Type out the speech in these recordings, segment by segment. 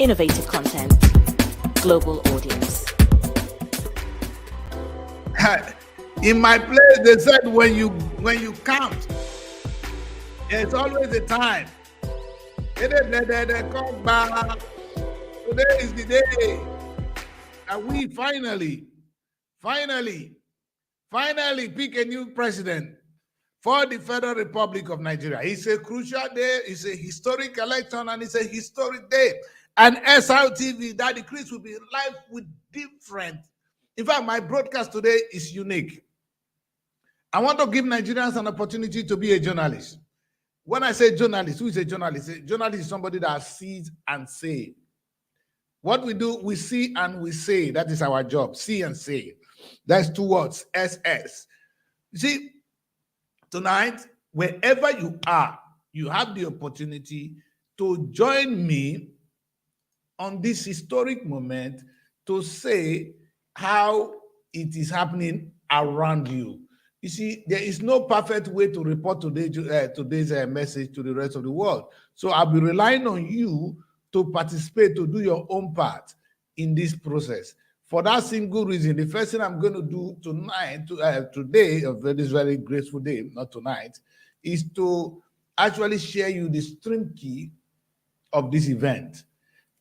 innovative content, global audience. In my place, they said when you count, there's always a time. They come back. Today is the day that we finally pick a new president for the Federal Republic of Nigeria. It's a crucial day, it's a historic election, and it's a historic day. And SRTV, Daddy Chris, will be live with different. In fact, my broadcast today is unique. I want to give Nigerians an opportunity to be a journalist. When I say journalist, who is a journalist? A journalist is somebody that sees and say. What we do, we see and we say. That is our job, see and say. That's two words, SS. You see, tonight, wherever you are, you have the opportunity to join me on this historic moment to say how it is happening around you. You see, there is no perfect way to report today's message to the rest of the world. So I'll be relying on you to participate, to do your own part in this process. For that single reason, the first thing I'm going to do tonight, today, of this very graceful day, not tonight, is to actually share you the stream key of this event.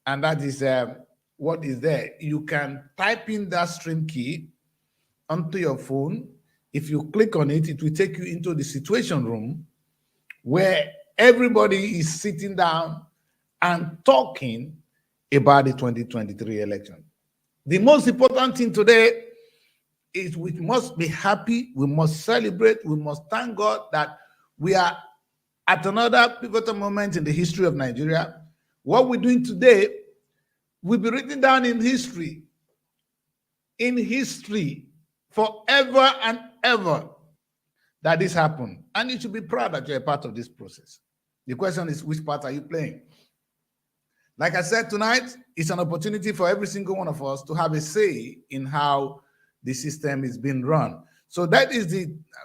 And that is what is there. You can type in that stream key onto your phone. If you click on it, it will take you into the situation room where everybody is sitting down and talking about the 2023 election. The most important thing today is we must be happy, we must celebrate, we must thank God that we are at another pivotal moment in the history of Nigeria. What we're doing today will be written down in history forever and ever that this happened. And you should be proud that you're a part of this process. The question is, which part are you playing? Like I said, tonight, it's an opportunity for every single one of us to have a say in how the system is being run. So that is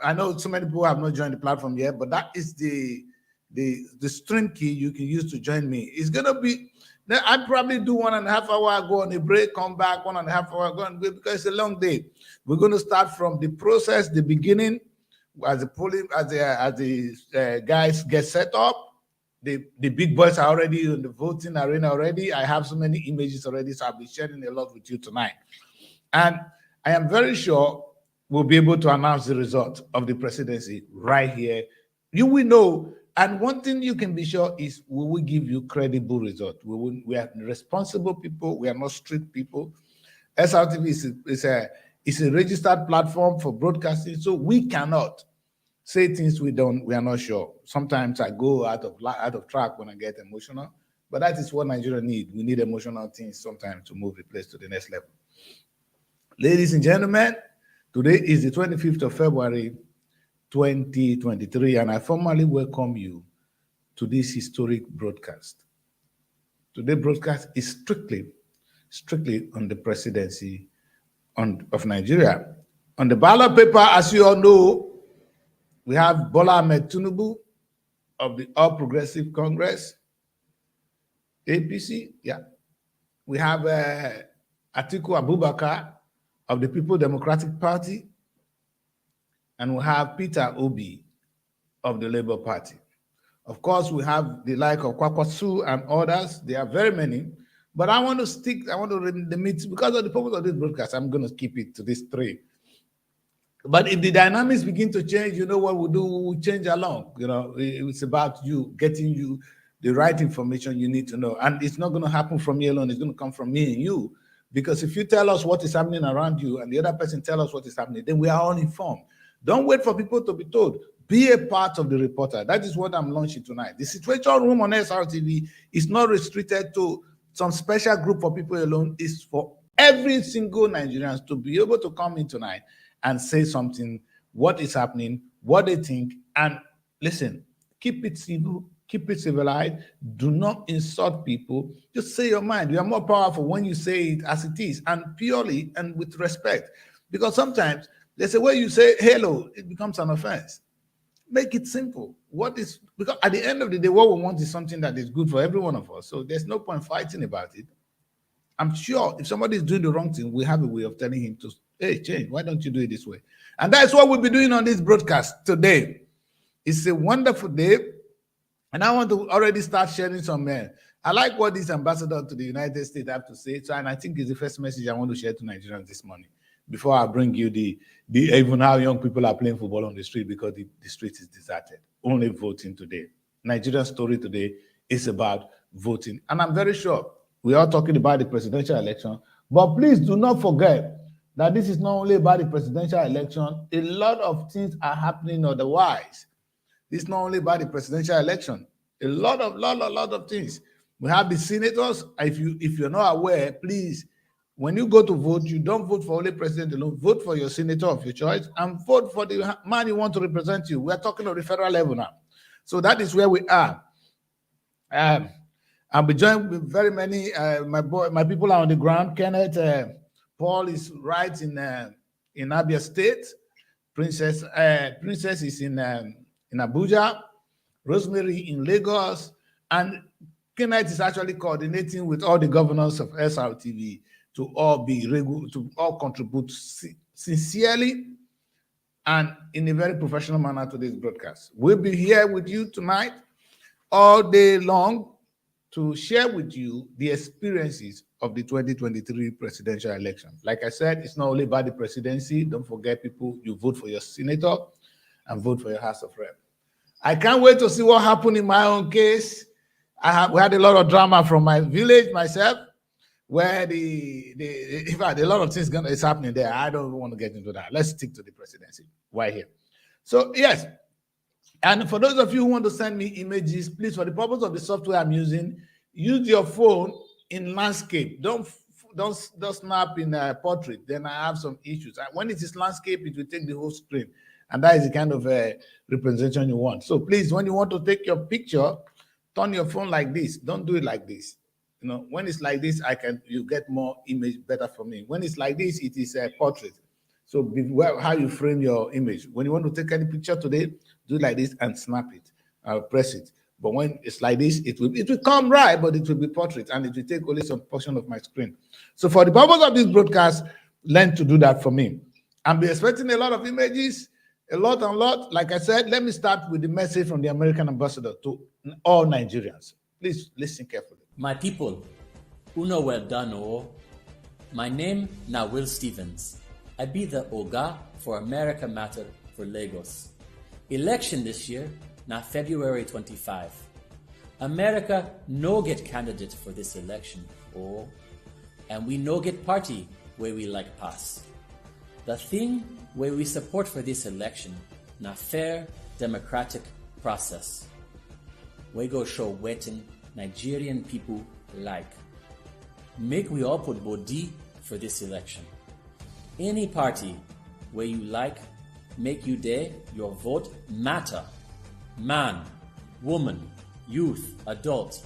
I know so many people have not joined the platform yet, but that is the stream key you can use to join me. It's going to be, I'd probably do 1.5 hours, go on a break, come back, 1.5 hours, go on a break, because it's a long day. We're going to start from the process, the beginning, as the guys get set up. The big boys are already in the voting arena already. I have so many images already, so I'll be sharing a lot with you tonight. And I am very sure we'll be able to announce the result of the presidency right here. You will know. And one thing you can be sure is we will give you credible results. We are responsible people. We are not street people. SRTV is a registered platform for broadcasting, so we cannot say things we are not sure. Sometimes I go out of track when I get emotional, but that is what Nigeria needs. We need emotional things sometimes to move the place to the next level. Ladies and gentlemen, today is the 25th of February, 2023, and I formally welcome you to this historic broadcast. Today's broadcast is strictly on the presidency of Nigeria. On the ballot paper, as you all know, we have Bola Ahmed Tinubu of the All Progressive Congress, APC. Yeah, we have Atiku Abubakar of the People Democratic Party, and we have Peter Obi of the Labour Party. Of course, we have the like of Kwakwasu and others. There are very many, but I want to limit, because of the purpose of this broadcast, I'm going to keep it to these three. But if the dynamics begin to change, you know what we'll do? We'll change along. You know, it's about you, getting you the right information you need to know. And it's not going to happen from me alone. It's going to come from me and you. Because if you tell us what is happening around you and the other person tell us what is happening, then we are all informed. Don't wait for people to be told. Be a part of the reporter. That is what I'm launching tonight. The Situation Room on SRTV is not restricted to some special group of people alone. It's for every single Nigerian to be able to come in tonight and say something, what is happening, what they think, and listen, keep it civil, keep it civilized, do not insult people, just say your mind. You are more powerful when you say it as it is, and purely and with respect. Because sometimes there's a way you say hello, it becomes an offense. Make it simple. what is, because at the end of the day, what we want is something that is good for every one of us. So there's no point fighting about it. I'm sure if somebody is doing the wrong thing, we have a way of telling him to, hey, change. Why don't you do it this way? And that's what we'll be doing on this broadcast today. It's a wonderful day. And I want to already start sharing some. I like what this ambassador to the United States have to say. So, and I think it's the first message I want to share to Nigerians this morning before I bring you the even how young people are playing football on the street because the street is deserted. Only voting today. Nigeria's story today is about voting. And I'm very sure we are talking about the presidential election, but please do not forget that this is not only about the presidential election. A lot of things are happening otherwise. This is not only about the presidential election. A lot of things. We have the senators. If you're not aware, please, when you go to vote, you don't vote for only president alone. Vote for your senator of your choice and vote for the man you want to represent you. We're talking on the federal level now. So that is where we are. I'll be joined with very many. My people are on the ground. Kenneth, Paul is right in Abia State. Princess is in Abuja. Rosemary in Lagos, and Kenneth is actually coordinating with all the governors of SRTV to all be regular, to all contribute sincerely and in a very professional manner to this broadcast. We'll be here with you tonight all day long to share with you the experiences of the 2023 presidential election. Like I said, it's not only about the presidency. Don't forget, people, you vote for your senator and vote for your House of Rep. I can't wait to see what happened in my own case. We had a lot of drama from my village myself, where in fact, a lot of things is happening there. I don't want to get into that. Let's stick to the presidency. Why here? So yes, and for those of you who want to send me images, please, for the purpose of the software I'm using, use your phone in landscape. Don't snap in a portrait. Then I have some issues. When it is landscape, it will take the whole screen, and that is the kind of representation you want. So please, when you want to take your picture, turn your phone like this. Don't do it like this. You know, when it's like this, you get more image better for me. When it's like this, it is a portrait. So beware how you frame your image. When you want to take any picture today, do it like this and snap it, press it. But when it's like this, it will come right, but it will be portrait, and it will take only some portion of my screen. So for the purpose of this broadcast, learn to do that for me. I'll be expecting a lot of images, a lot. Like I said, let me start with the message from the American ambassador to all Nigerians. Please listen carefully. My people, una well done, oh. My name na Will Stevens. I be the Oga for America Matter for Lagos. Election this year na February 25. America no get candidate for this election, oh. And we no get party where we like pass. The thing where we support for this election na fair democratic process. We go show wetin Nigerian people like. Make we all put body for this election. Any party where you like, make you there, your vote matter. Man, woman, youth, adult,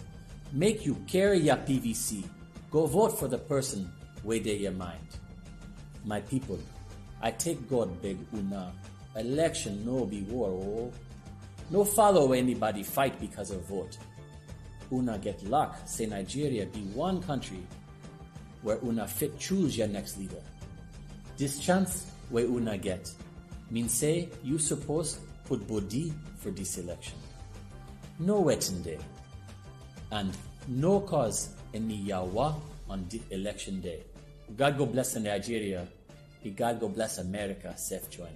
make you carry your PVC. Go vote for the person where they your mind. My people, I take God beg una. Election no be war, oh. No follow anybody fight because of vote. Una get luck, say Nigeria be one country where una fit choose your next leader. This chance where una get mean say you suppose put body for this election. No waiting day and no cause any yawa on the election day. God go bless Nigeria. God go bless America. Safe joining.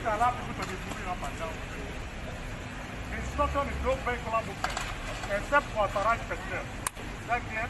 to allow people to be moving up and down. The instruction is no vehicular movement except for authorized personnel. Is that clear?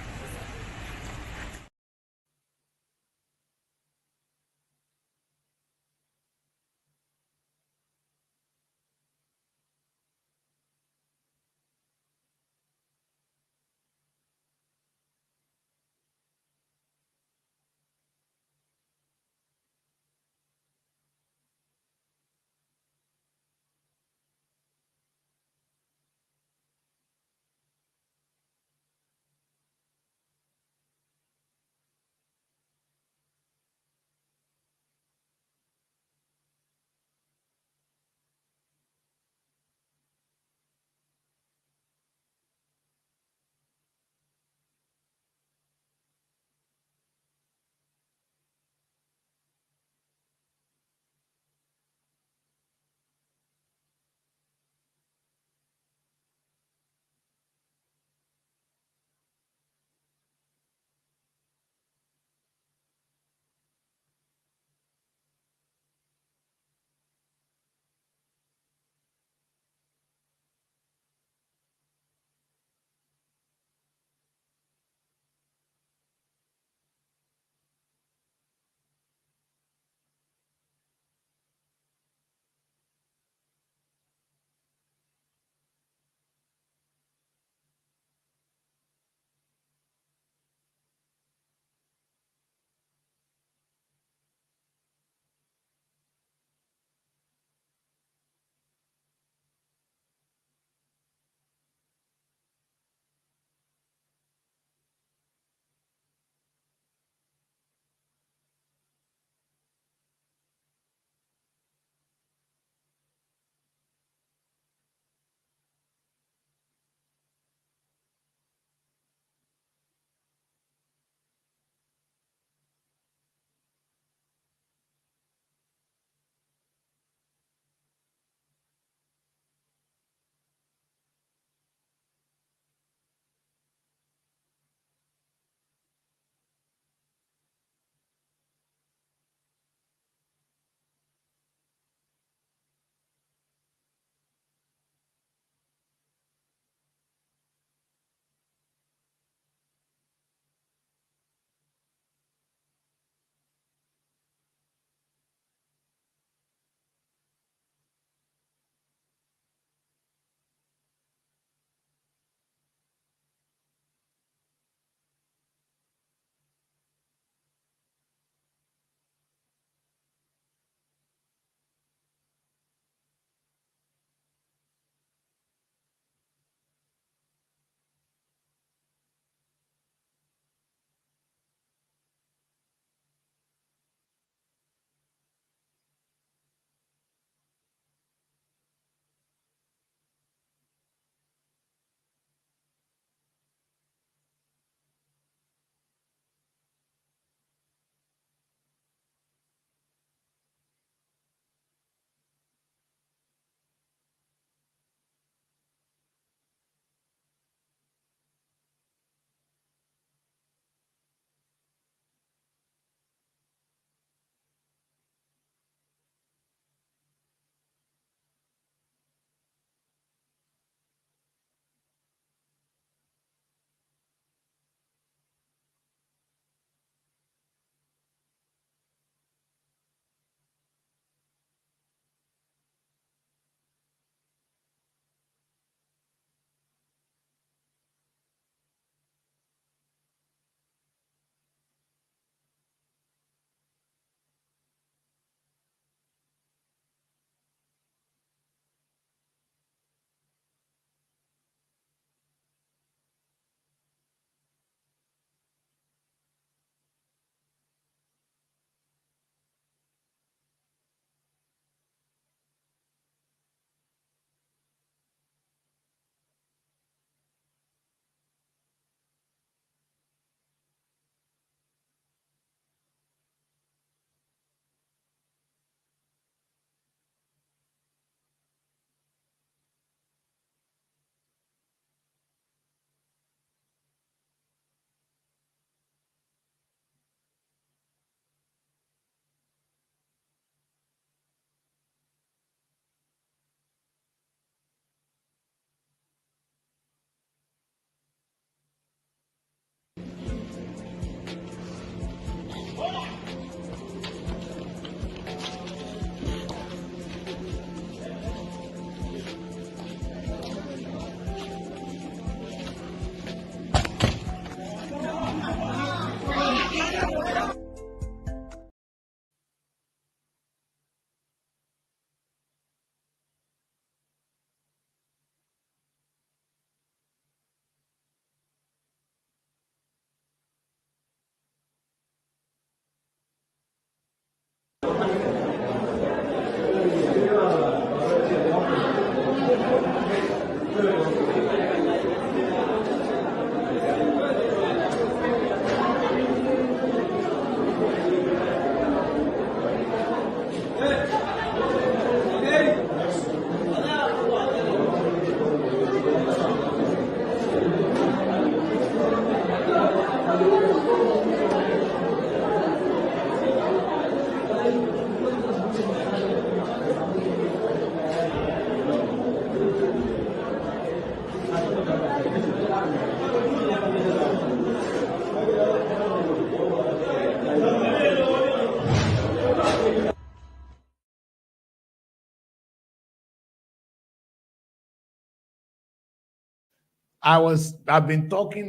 I've been talking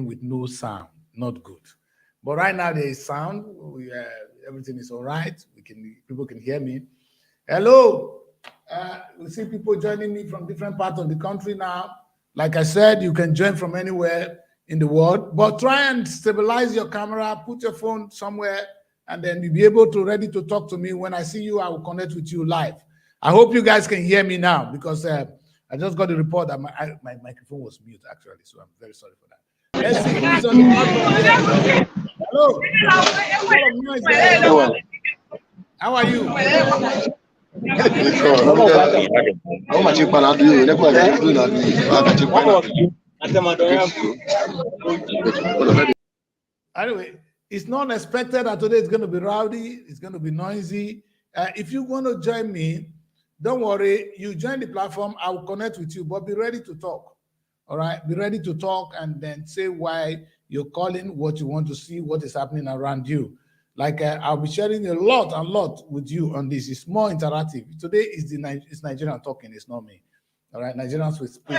with no sound, not good. But right now there is sound. Everything is all right. People can hear me. Hello. We see people joining me from different parts of the country now. Like I said, you can join from anywhere in the world, but try and stabilize your camera, put your phone somewhere, and then you'll be able to ready to talk to me. When I see you, I will connect with you live. I hope you guys can hear me now, because I just got a report that my microphone was mute, actually, so I'm very sorry for that. Let's see who's on the platform. Hello. How are you? Anyway, it's not expected that today is going to be rowdy, it's going to be noisy. If you want to join me, don't worry, you join the platform, I will connect with you, but be ready to talk. All right, be ready to talk and then say why you're calling, what you want to see, what is happening around you. Like I'll be sharing a lot with you on this. It's more interactive. Today is it's Nigerian talking, it's not me. All right, Nigerians with speak.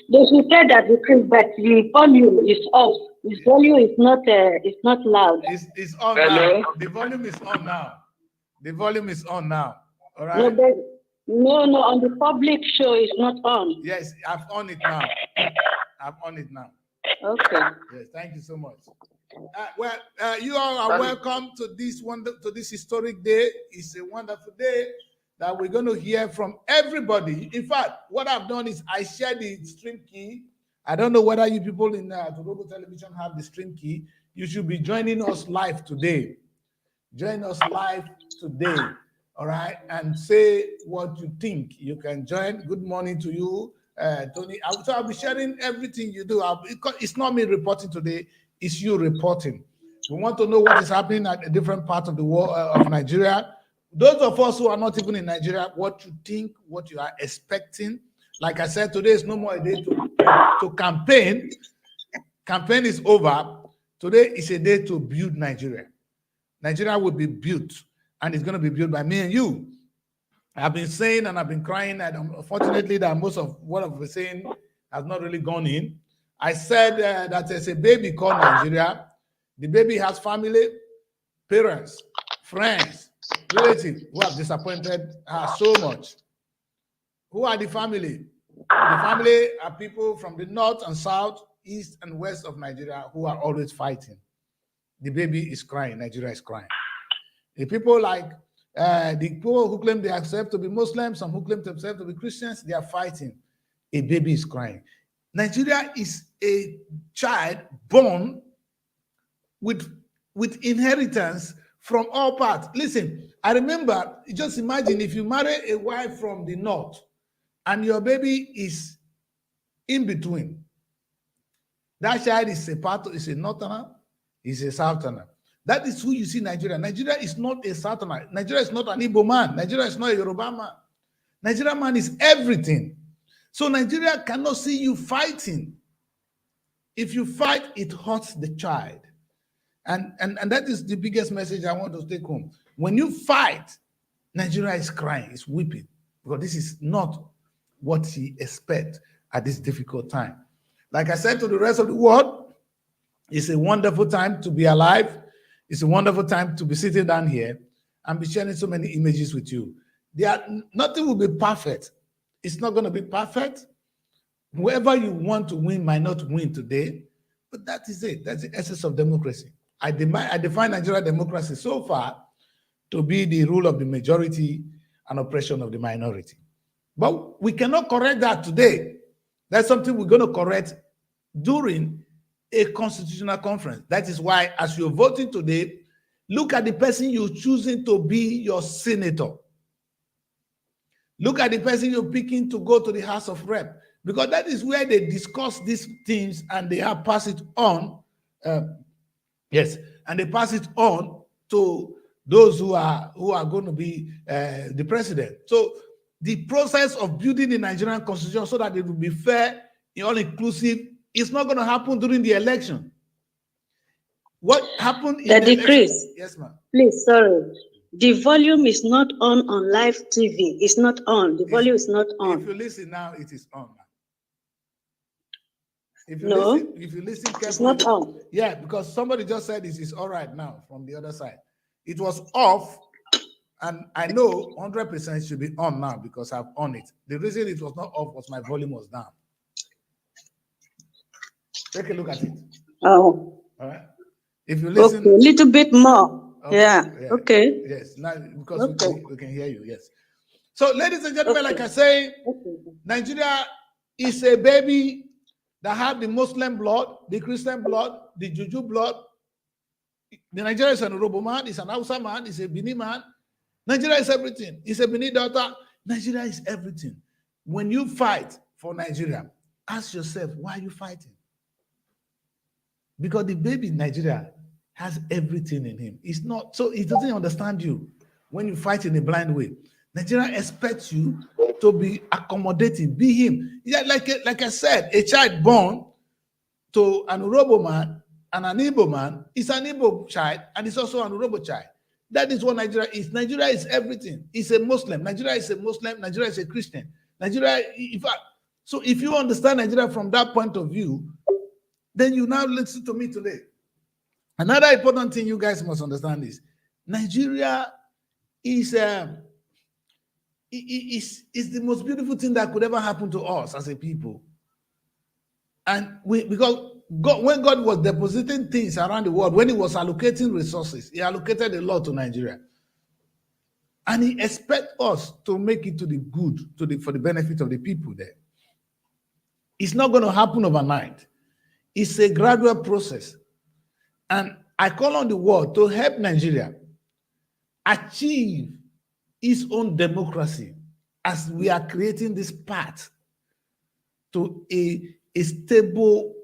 They should say that but the volume is off. His volume is not loud. It's on now. The volume is on now. The volume is on now. All right. No, on the public show it's not on. Yes, I've on it now. Okay. Yes, thank you so much. You all are welcome to this historic day. It's a wonderful day that we're going to hear from everybody. In fact, what I've done is I share the stream key. I don't know whether you people in Toronto Television have the stream key. You should be joining us live today. Join us live today, all right? And say what you think. You can join. Good morning to you, Tony. I'll be sharing everything you do. It's not me reporting today. It's you reporting. We want to know what is happening at a different part of the world, of Nigeria. Those of us who are not even in Nigeria, what you think, what you are expecting. Like I said, today is no more a day to campaign. Campaign is over. Today is a day to build Nigeria. Nigeria will be built, and it's going to be built by me and you. I've been saying and I've been crying, and unfortunately that most of what I've been saying has not really gone in. I said that there's a baby called Nigeria. The baby has family, parents, friends, relatives who have disappointed her so much. Who are the family? The family are people from the north and south, east and west of Nigeria who are always fighting. The baby is crying. Nigeria is crying. The people like the people who claim they accept to be Muslims, some who claim to accept to be Christians, they are fighting. A baby is crying. Nigeria is a child born with inheritance from all parts. Listen, I remember, just imagine if you marry a wife from the north and your baby is in between. That child is a northerner, is a southerner. That is who you see in Nigeria. Nigeria is not a southerner. Nigeria is not an Igbo man. Nigeria is not a Yoruba man. Nigeria man is everything. So Nigeria cannot see you fighting. If you fight, it hurts the child. And that is the biggest message I want to take home. When you fight, Nigeria is crying, it's weeping, because this is not what he expects at this difficult time. Like I said to the rest of the world, it's a wonderful time to be alive. It's a wonderful time to be sitting down here and be sharing so many images with you. Nothing will be perfect. It's not going to be perfect. Whoever you want to win might not win today, but that is it. That's the essence of democracy. I define Nigerian democracy so far to be the rule of the majority and oppression of the minority. But we cannot correct that today. That's something we're going to correct during a constitutional conference. That is why, as you're voting today, look at the person you're choosing to be your senator. Look at the person you're picking to go to the House of Rep. because that is where they discuss these things and they have pass it on. Yes, and they pass it on to those who are going to be the president. So the process of building the Nigerian constitution so that it will be fair, all inclusive, is not going to happen during the election. What happened in the decrease? Election? Yes, ma'am. Please, sorry. The volume is not on live TV. It's not on. The volume is not on. If you listen now, it is on. If you listen carefully, it's not on. Yeah, because somebody just said it is all right now from the other side. It was off, and I know 100% it should be on now because I've on it. The reason it was not off was my volume was down. Take a look at it. Oh. All right. If you listen, okay, a little bit more. Okay, yeah. Okay. Yes. Now because we can hear you. Yes. So, ladies and gentlemen, like I say, Nigeria is a baby that have the Muslim blood, the Christian blood, the Juju blood. The Nigeria is an Urobo man, it's an Hausa man, it's a Bini man. Nigeria is everything. It's a Bini daughter. Nigeria is everything. When you fight for Nigeria, ask yourself, why are you fighting? Because the baby in Nigeria has everything in him. It's not, so he doesn't understand you when you fight in a blind way. Nigeria expects you to be accommodating, be him. Yeah, like I said, a child born to an Urobo man and an Igbo man is an Igbo child and it's also an Urobo child. That is what Nigeria is. Nigeria is everything. It's a Muslim. Nigeria is a Muslim. Nigeria is a Christian. Nigeria, so if you understand Nigeria from that point of view, then you now listen to me today. Another important thing you guys must understand is Nigeria is the most beautiful thing that could ever happen to us as a people. And because God, when God was depositing things around the world, when he was allocating resources, he allocated a lot to Nigeria. And he expects us to make it to the good, for the benefit of the people there. It's not going to happen overnight. It's a gradual process. And I call on the world to help Nigeria achieve its own democracy as we are creating this path to a stable,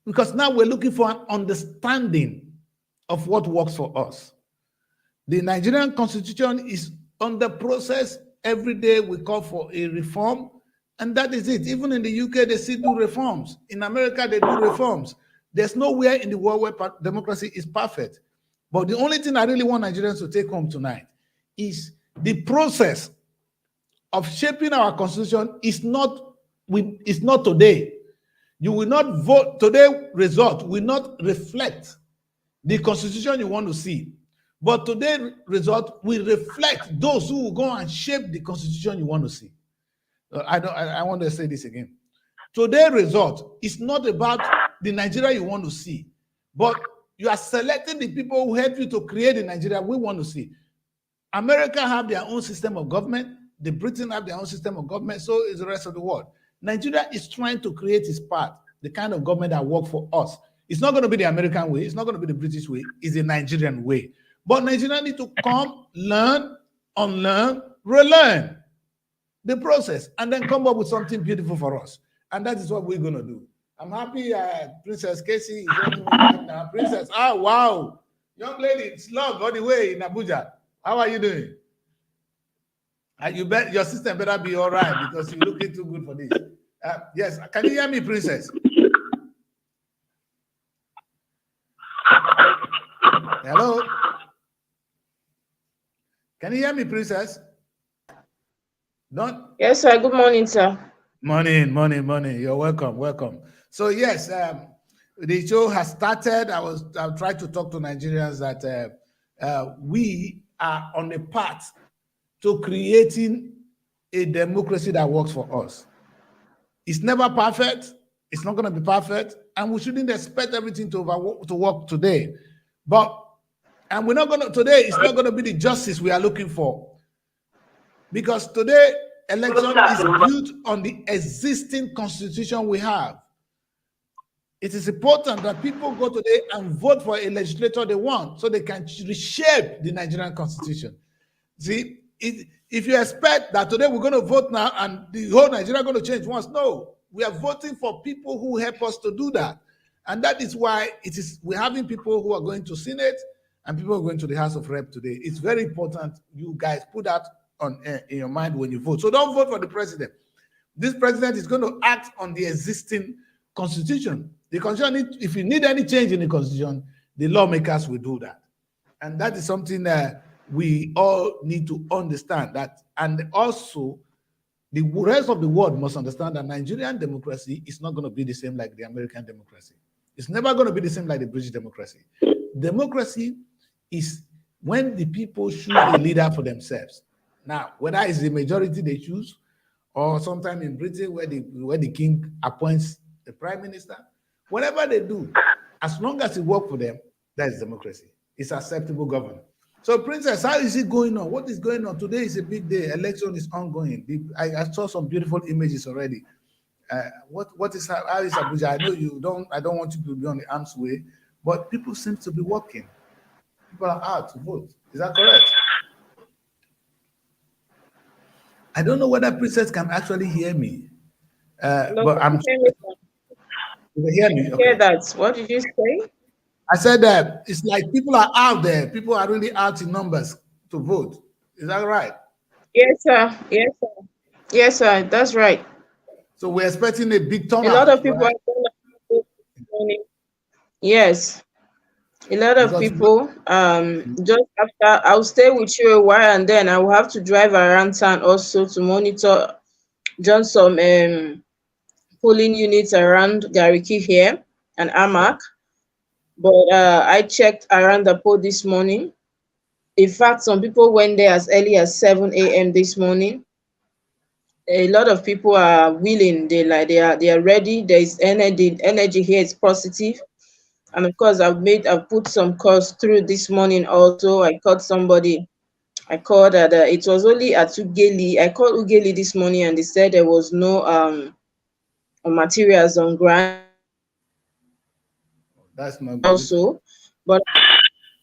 because now we're looking for an understanding of what works for us. The Nigerian constitution is under process. Every day we call for a reform, and that is it. Even in the UK, they still do reforms. In America, they do reforms. There's nowhere in the world where democracy is perfect. But the only thing I really want Nigerians to take home tonight is the process of shaping our constitution is not today. You will not vote. Today's result will not reflect the constitution you want to see. But today's result will reflect those who will go and shape the constitution you want to see. I want to say this again. Today's result is not about the Nigeria you want to see, but you are selecting the people who help you to create the Nigeria we want to see. America have their own system of government. The Britain have their own system of government. So is the rest of the world. Nigeria is trying to create its path, the kind of government that works for us. It's not going to be the American way. It's not going to be the British way. It's the Nigerian way. But Nigeria need to come, learn, unlearn, relearn the process, and then come up with something beautiful for us. And that is what we're going to do. I'm happy Princess Casey is joining me right now. Princess, oh, wow. Young lady, it's love all the way in Abuja. How are you doing? You bet your system better be all right because you're looking too good for this. Yes, can you hear me, Princess? Hello? Can you hear me, Princess? Don't? Yes, sir. Good morning, sir. Morning. You're welcome. So yes, the show has started. I've tried to talk to Nigerians that we are on a path to creating a democracy that works for us. It's never perfect. It's not going to be perfect, and we shouldn't expect everything to work today. And we're not going to today. It's not going to be the justice we are looking for, because today election is built on the existing constitution we have. It is important that people go today and vote for a legislator they want so they can reshape the Nigerian constitution. See, if you expect that today we're going to vote now and the whole Nigeria going to change once, no, we are voting for people who help us to do that. And that is why we're having people who are going to Senate and people who are going to the House of Rep today. It's very important you guys put that on in your mind when you vote. So don't vote for the president. This president is going to act on the existing constitution. The constitution, if you need any change in the constitution, the lawmakers will do that. And that is something that we all need to understand that. And also, the rest of the world must understand that Nigerian democracy is not going to be the same like the American democracy. It's never going to be the same like the British democracy. Democracy is when the people choose a leader for themselves. Now, whether it's the majority they choose, or sometime in Britain where the king appoints the prime minister, whatever they do, as long as it works for them, that is democracy. It's acceptable governance. So, Princess, how is it going on? What is going on? Today is a big day. Election is ongoing. I saw some beautiful images already. How is Abuja? I know I don't want you to be on the arm's way, but people seem to be working. People are out to vote. Is that correct? I don't know whether Princess can actually hear me. But I'm you hear me? Okay. Hear that. What did you say? I said that it's like people are out there. People are really out in numbers to vote. Is that right? Yes, sir. Yes, sir. Yes, sir. That's right. So we're expecting a big turnout. A lot of people right? are yes. A lot of people. Just after, I'll stay with you a while, and then I will have to drive around town also to monitor just some polling units around Gariki here and Amak. But I checked around the poll this morning. In fact, some people went there as early as 7 a.m. this morning. A lot of people are willing. They are ready. There is energy. Energy here is positive. And of course, I've put some calls through this morning also. I called somebody. I called it was only at Ugeli. I called Ugeli this morning and they said there was no materials on ground. That's not good. Also, but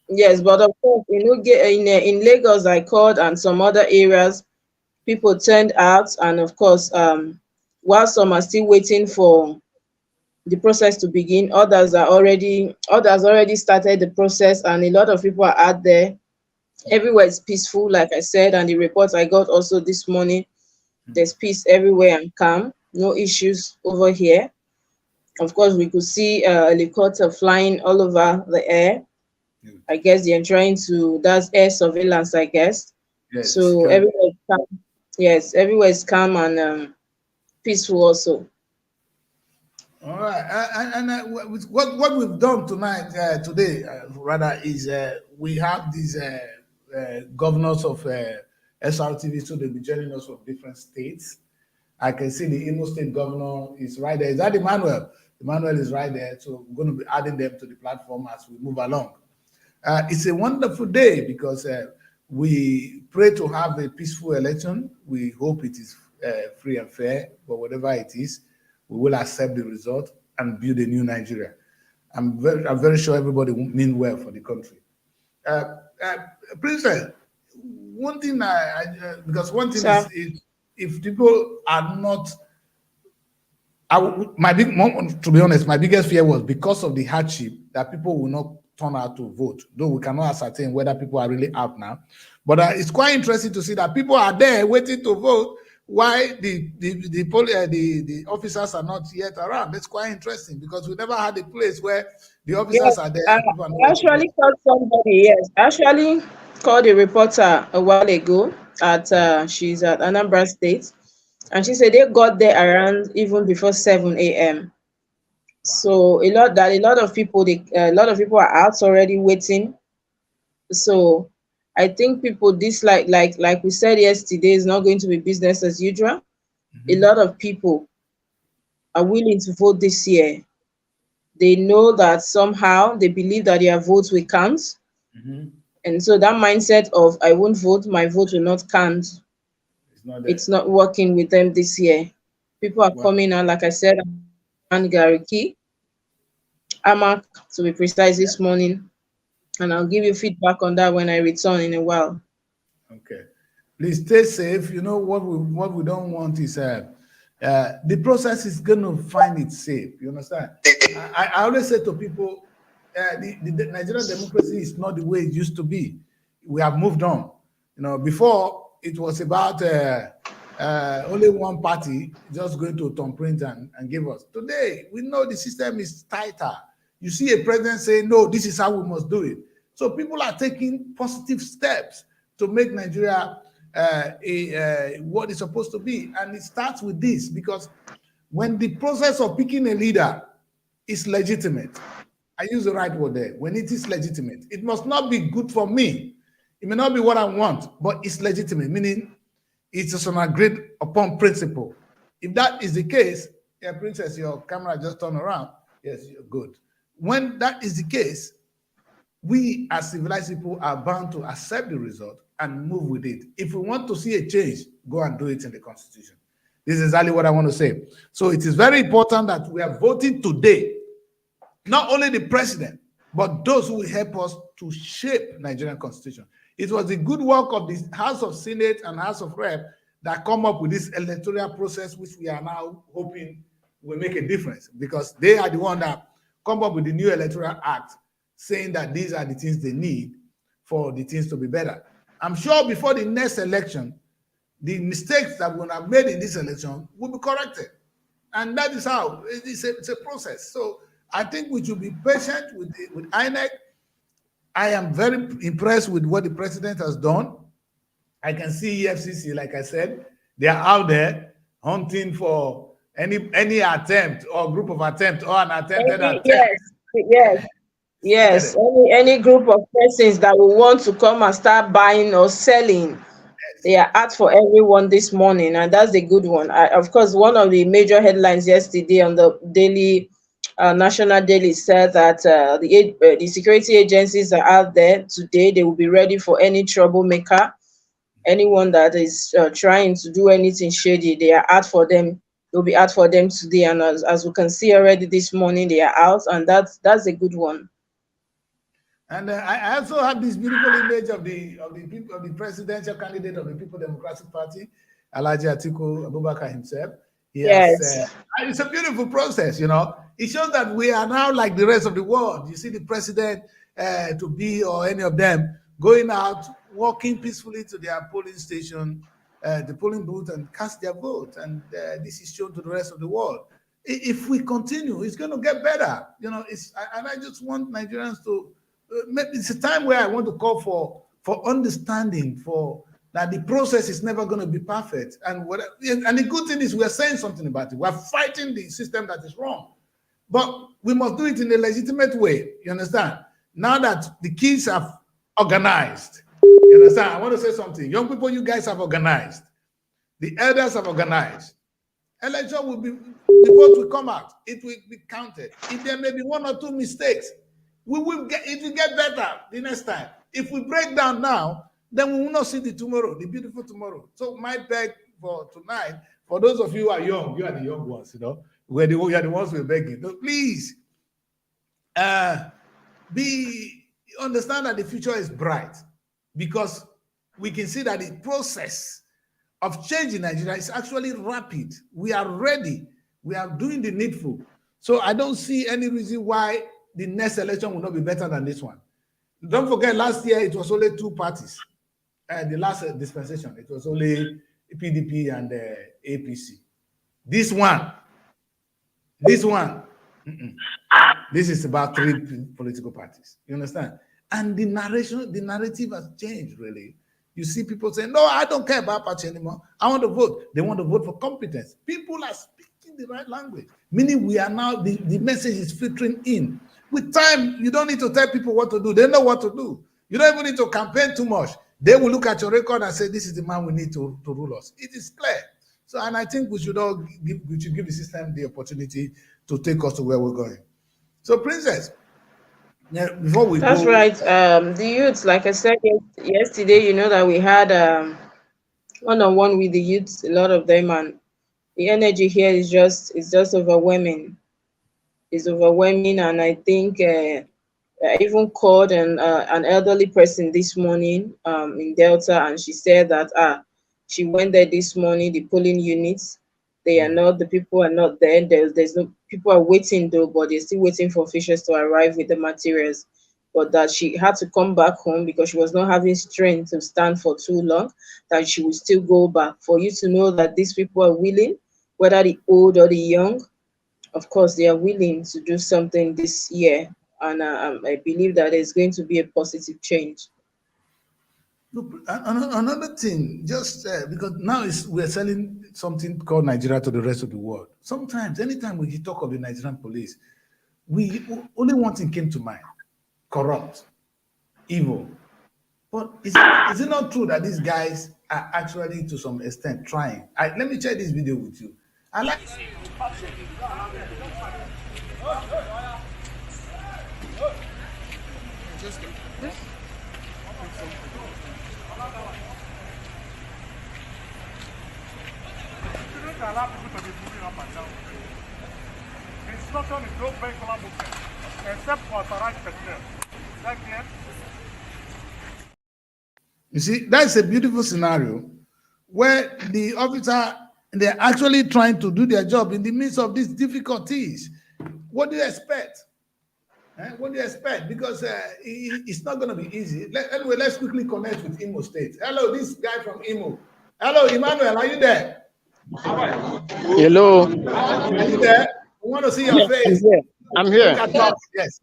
yes, but of course, in Lagos, I called and some other areas, people turned out, and of course, while some are still waiting for the process to begin, others already started the process, and a lot of people are out there. Everywhere is peaceful, like I said, and the reports I got also this morning, there's peace everywhere and calm, no issues over here. Of course, we could see a helicopter flying all over the air. I guess they're trying to, that's air surveillance, I guess. Yes, so everywhere is calm. Yes, everywhere is calm and peaceful also. All right, and what we've done today, is we have these governors of SRTV, so they'll be joining us from different states. I can see the Imo State governor is right there. Is that Emmanuel? Emmanuel is right there, so we're going to be adding them to the platform as we move along. It's a wonderful day because we pray to have a peaceful election. We hope it is free and fair, but whatever it is, we will accept the result and build a new Nigeria. I'm very sure everybody will mean well for the country. Princess, one thing because one thing is if people are not, to be honest, my biggest fear was because of the hardship that people will not turn out to vote, though we cannot ascertain whether people are really out now. But it's quite interesting to see that people are there waiting to vote while the officers are not yet around. That's quite interesting because we never had a place where the officers are there. I actually called somebody, yes. I actually called a reporter a while ago she's at Anambra State, and she said they got there around even before 7 a.m. Wow. So a lot of people are out already waiting. So I think people dislike, like we said yesterday, is not going to be business as usual. Mm-hmm. A lot of people are willing to vote this year. They know that somehow they believe that their votes will count. Mm-hmm. And so that mindset of I won't vote, my vote will not count, it's not working with them this year. People are coming out, like I said, and Gariki, Amak, to be precise, this morning. And I'll give you feedback on that when I return in a while. Okay. Please stay safe. You know what we don't want is the process is going to find it safe. You understand? I always say to people, the Nigerian democracy is not the way it used to be. We have moved on. You know, before it was about only one party just going to thumbprint and give us. Today, we know the system is tighter. You see a president saying, no, this is how we must do it. So people are taking positive steps to make Nigeria what it's supposed to be. And it starts with this, because when the process of picking a leader is legitimate, I use the right word there, when it is legitimate, it must not be good for me. It may not be what I want, but it's legitimate, meaning it's just an agreed upon principle. If that is the case, yeah, Princess, your camera just turned around. Yes, you're good. When that is the case, we as civilized people are bound to accept the result and move with it. If we want to see a change, go and do it in the Constitution. This is exactly what I want to say. So it is very important that we are voting today, not only the president, but those who will help us to shape Nigerian Constitution. It was the good work of the House of Senate and House of Rep that come up with this electoral process, which we are now hoping will make a difference, because they are the one that come up with the new Electoral Act, saying that these are the things they need for the things to be better. I'm sure before the next election, the mistakes that we have made in this election will be corrected. And that is how it's a process. So I think we should be patient with INEC. I am very impressed with what the president has done. I can see EFCC, like I said, they are out there hunting for any attempt or group of attempt or an attempted attempt. Yes. Any group of persons that will want to come and start buying or selling, they are out for everyone this morning, and that's a good one. Of course, one of the major headlines yesterday on the daily, national daily, said that the security agencies are out there today. They will be ready for any troublemaker, anyone that is trying to do anything shady. They are out for them. They'll be out for them today, and as we can see already this morning, they are out, and that's a good one. And I also have this beautiful image of the presidential candidate of the People Democratic Party, Alhaji Atiku Abubakar himself. Yes, it's a beautiful process. You know, it shows that we are now like the rest of the world. You see the president to be or any of them going out, walking peacefully to their polling station, the polling booth, and cast their vote. And this is shown to the rest of the world. If we continue, it's going to get better. You know, I just want Nigerians to. It's a time where I want to call for understanding, for that the process is never going to be perfect. And the good thing is we're saying something about it. We're fighting the system that is wrong. But we must do it in a legitimate way. You understand? Now that the kids have organized, you understand? I want to say something. Young people, you guys have organized. The elders have organized. Election will be, the vote will come out. It will be counted. If there may be one or two mistakes, it will get better the next time. If we break down now, then we will not see the tomorrow, the beautiful tomorrow. So my beg for tonight, for those of you who are young, you are the young ones, you know, you are the ones we're begging. So please, understand that the future is bright, because we can see that the process of change in Nigeria is actually rapid. We are ready. We are doing the needful. So I don't see any reason why the next election will not be better than this one. Don't forget, last year it was only two parties. The last dispensation, it was only PDP and APC. This one, this is about three political parties. You understand? And the narrative has changed, really. You see people saying, no, I don't care about party anymore. I want to vote. They want to vote for competence. People are speaking the right language, meaning we are now, the message is filtering in. With time, you don't need to tell people what to do. They know what to do. You don't even need to campaign too much. They will look at your record and say, this is the man we need to rule us. It is clear. So, and I think we should give the system the opportunity to take us to where we're going. So, Princess, before we that's go, right. The youths, like I said yesterday, you know that we had one-on-one with the youths, a lot of them, and the energy here is just overwhelming. It's overwhelming, and I think I even called an elderly person this morning in Delta, and she said that She went there this morning. The polling units, they are not. The people are not there. There's no people are waiting though, but they're still waiting for officials to arrive with the materials. But that she had to come back home because she was not having strength to stand for too long. That she will still go back. For you to know that these people are willing, whether the old or the young, of course, they are willing to do something this year. And I believe that there's going to be a positive change. Look, another thing, just because now we're selling something called Nigeria to the rest of the world. Sometimes, anytime we talk of the Nigerian police, only one thing came to mind: corrupt, evil. But is it not true that these guys are actually, to some extent, trying? Let me share this video with you. I like. Allow people to be moving up and down. Instruction is no vehicular movement, except for authorized personnel. Is that clear? You see, that's a beautiful scenario where the officer, they're actually trying to do their job in the midst of these difficulties. What do you expect? What do you expect? Because it's not going to be easy. Anyway, let's quickly connect with Imo State. Hello, this guy from Imo. Hello, Emmanuel, are you there? Hello. Are you there? We want to see your face. I'm here. Yes.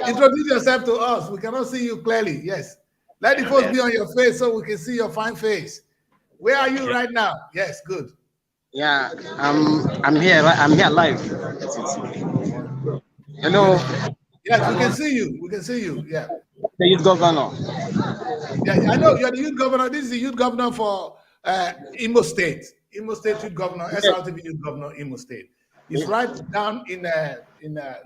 Introduce yourself to us. We cannot see you clearly. Yes. Let the post be on your face so we can see your fine face. Where are you right now? Yes, good. Yeah, I'm here. I'm here live. Hello. Yes, we can see you. We can see you. Yeah. The youth governor. Yeah, I know you're the youth governor. This is the youth governor for Imo State. Imo State youth governor, SRTV youth governor, Imo State. He's right down in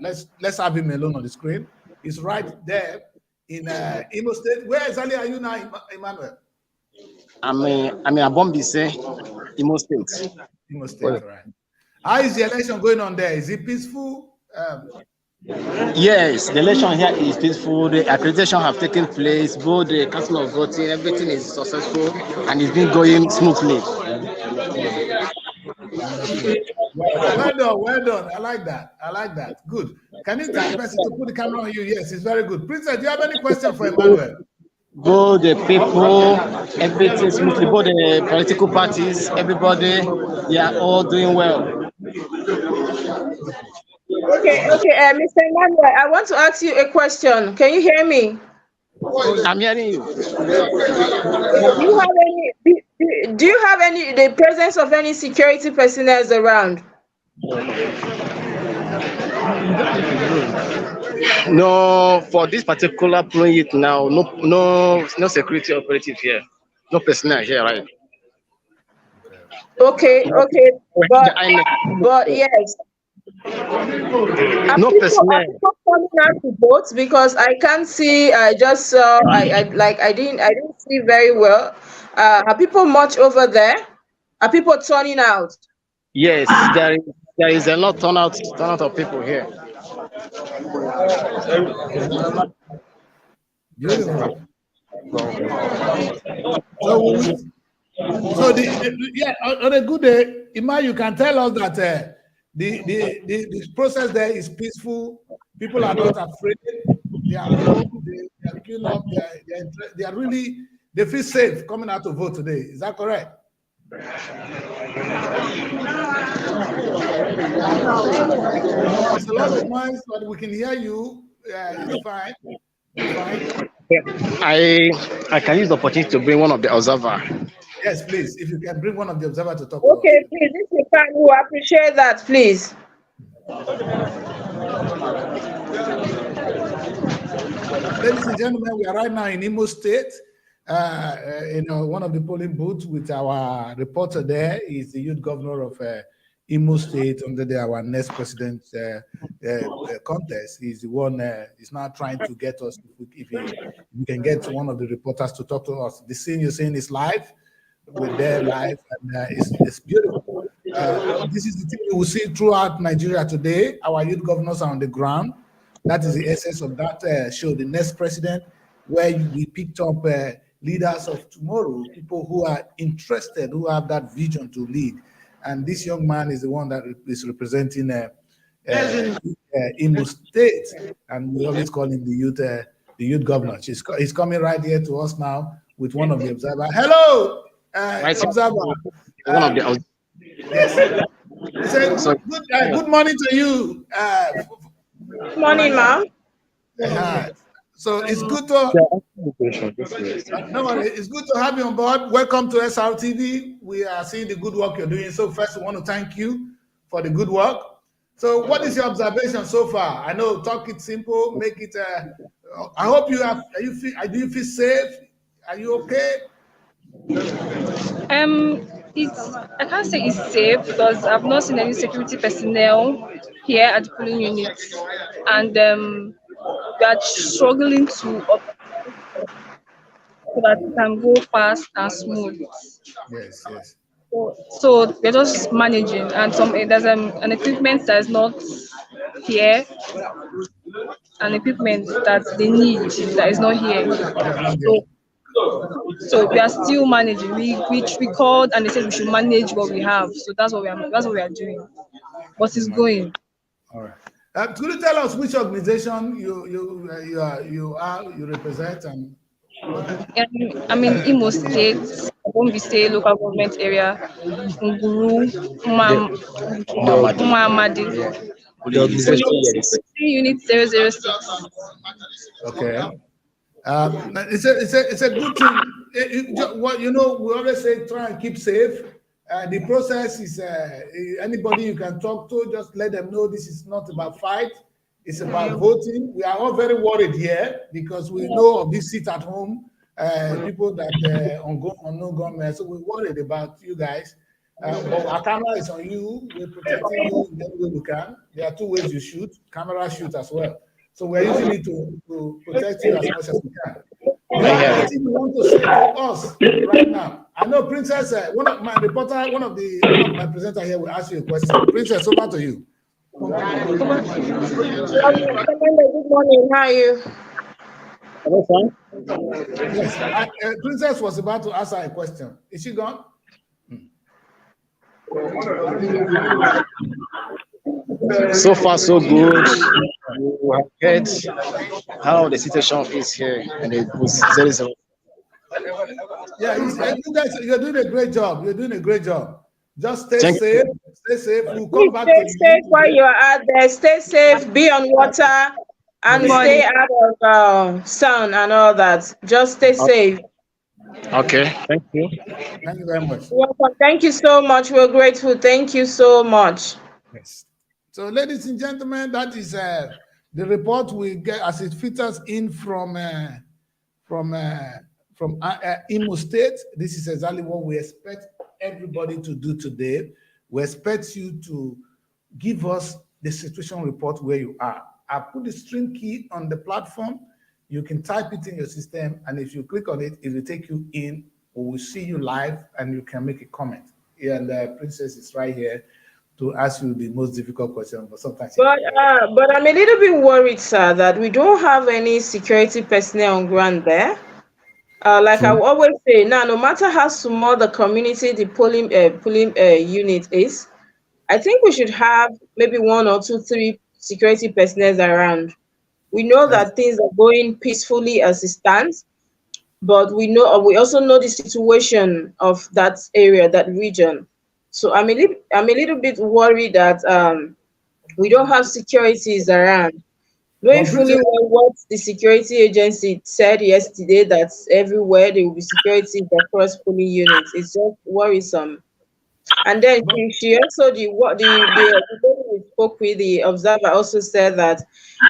let's have him alone on the screen. He's right there in Imo State. Where exactly are you now, Emmanuel? I'm in Abombise, Imo State. Imo State, right. How is the election going on there? Is it peaceful? Yes, the election here is peaceful. The accreditation have taken place. Both the council of voting, everything is successful and it's been going smoothly. Well done. I like that. Good. Can you tell the person to put the camera on you? Yes, it's very good. Princess, do you have any question for Emmanuel? Both the people, everything smoothly. Both the political parties, everybody, they are all doing well. Okay, Mr. Emmanuel, I want to ask you a question. Can you hear me? I'm hearing you. Do you have the presence of any security personnel around? No, for this particular project now, no security operative here, no personnel here, right? Okay, but yes. No personnel. People coming out to vote because I can't see. I just saw. I didn't see very well. Are people much over there? Are people turning out? Yes, there is a lot turnout of people here. Beautiful. So on a good day, Ima, you can tell us that the process there is peaceful. People are not afraid. They are home. They are queuing up. They feel safe coming out to vote today. Is that correct? There's a lot of noise, but we can hear you. It's fine. I can use the opportunity to bring one of the observers. Yes, please. If you can bring one of the observers to talk to us. Okay, please. If you can, we appreciate that, please. Ladies and gentlemen, we are right now in Imo State. One of the polling booths with our reporter there is the youth governor of Imo State under our next president contest. He's the one is now trying to get us, if we can get one of the reporters to talk to us. The scene you're seeing is live. We're there live, and it's beautiful. This is the thing we will see throughout Nigeria today. Our youth governors are on the ground. That is the essence of that show, The Next President, where we picked up leaders of tomorrow, people who are interested, who have that vision to lead. And this young man is the one that is representing Imo State, and we always call him the youth governor. He's coming right here to us now with one of the observers. Hello, observer. One of the yes. Good morning to you. Good morning, ma'am. So it's good to it's good to have you on board. Welcome to SRTV. We are seeing the good work you're doing. So first, we want to thank you for the good work. So what is your observation so far? I know, talk it simple, make it. I hope you have. Do you feel safe? Are you okay? I can't say it's safe because I've not seen any security personnel here at the polling unit, and we are struggling to so that it can go fast and smooth. Yes, yes. So we're just managing, and there's an equipment that is not here, an equipment that they need that is not here. So we are still managing. We called and they said we should manage what we have. So that's what we are doing. But it's going. All right. Could you tell us which organization you represent? And I'm in Imo State, Gombe State local government area, Nguru, Umamadi. Unit 006. Okay. It's a good thing. What we always say, try and keep safe. The process is anybody you can talk to, just let them know this is not about fight. It's about voting. We are all very worried here because we know of this seat at home, people that on no government. So we're worried about you guys. But our camera is on you. We're protecting you in any way we can. There are two ways you shoot. Camera shoot as well. So we're using it to protect you as much as we can. Anything you want to say to us right now? I know Princess, one of my presenters here will ask you a question. Princess, over to you. Good morning. How are you? Yes. Princess was about to ask her a question. Is she gone? So far, so good. You have heard how the situation is here, and it was very. Yeah, you guys, you're doing a great job. You're doing a great job. Just stay safe. Stay safe. We'll come back. Stay safe while you're out there. Stay safe. Be on water and stay out of sun and all that. Just stay safe. Okay. Thank you. Thank you very much. Welcome. Thank you so much. We're grateful. Thank you so much. Yes. So, ladies and gentlemen, that is the report we get as it filters in from Imo State. This is exactly what we expect everybody to do today. We expect you to give us the situation report where you are. I put the string key on the platform. You can type it in your system, and if you click on it, it will take you in. We will see you live, and you can make a comment. And Princess is right here to ask you the most difficult question, but sometimes. But I'm a little bit worried, sir, that we don't have any security personnel on ground there. Like I always say, now, no matter how small the community, the polling unit is, I think we should have maybe 1 or 2, 3 security personnel around. We know that things are going peacefully as it stands, but we also know the situation of that area, that region. So I'm a little bit worried that we don't have securities around. Knowing fully well what the security agency said yesterday, that everywhere there will be security across polling units. It's just worrisome. And then she also the people we spoke with, the observer also said that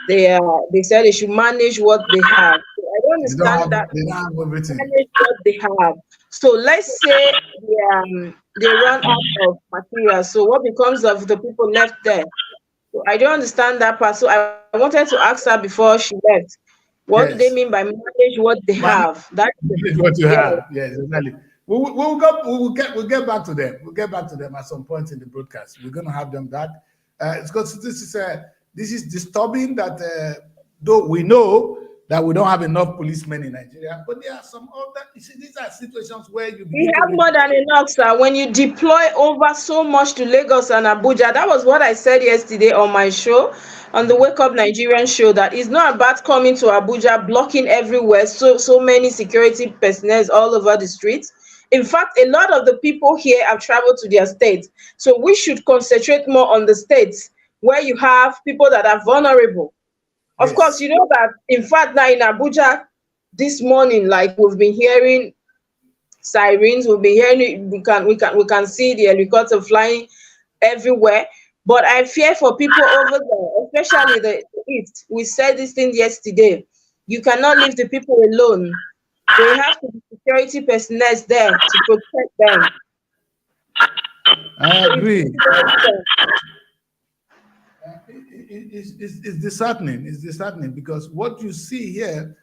they said they should manage what they have. So I don't understand that they manage what they have. So let's say they run out of material. So what becomes of the people left there? So I don't understand that part. So I wanted to ask her before she left. What do they mean by manage what they have? That's what you have. Yes, exactly. We'll get back to them. We'll get back to them at some point in the broadcast. We're going to have them back. It's because this is disturbing. That though we know that we don't have enough policemen in Nigeria. But there are some other, you see, these are situations where you We begin have more than enough, sir. When you deploy over so much to Lagos and Abuja, that was what I said yesterday on my show, on the Wake Up Nigerian show, that it's not about coming to Abuja, blocking everywhere, so many security personnel all over the streets. In fact, a lot of the people here have traveled to their states. So we should concentrate more on the states where you have people that are vulnerable. Of Yes. course, you know that, in fact, now in Abuja this morning, like we've been hearing sirens, we'll be hearing, we can see the helicopter flying everywhere. But I fear for people over there, especially the east. We said this thing yesterday. You cannot leave the people alone. They have to be security personnel there to protect them. I agree. It's disheartening. It's disheartening because what you see here,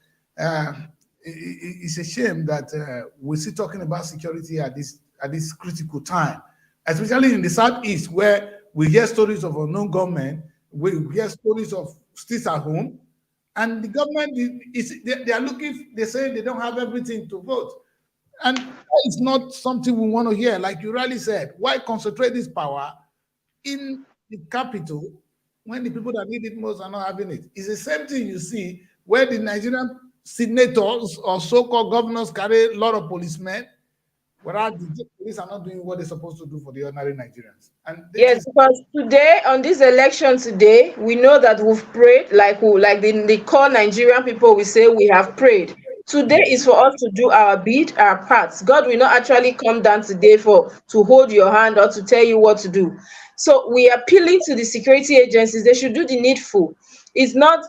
it's a shame that we're still talking about security at this critical time, especially in the southeast, where we hear stories of unknown gunmen, we hear stories of sticks at home, and the government they are looking. They say they don't have everything to vote, and it's not something we want to hear. Like you rightly said, why concentrate this power in the capital when the people that need it most are not having it? It's the same thing you see where the Nigerian senators or so-called governors carry a lot of policemen, whereas the police are not doing what they're supposed to do for the ordinary Nigerians. And yes, because today, on this election today, we know that we've prayed, like the core Nigerian people, we say we have prayed. Today is for us to do our bit, our parts. God will not actually come down today to hold your hand or to tell you what to do. So we are appealing to the security agencies. They should do the needful. It's not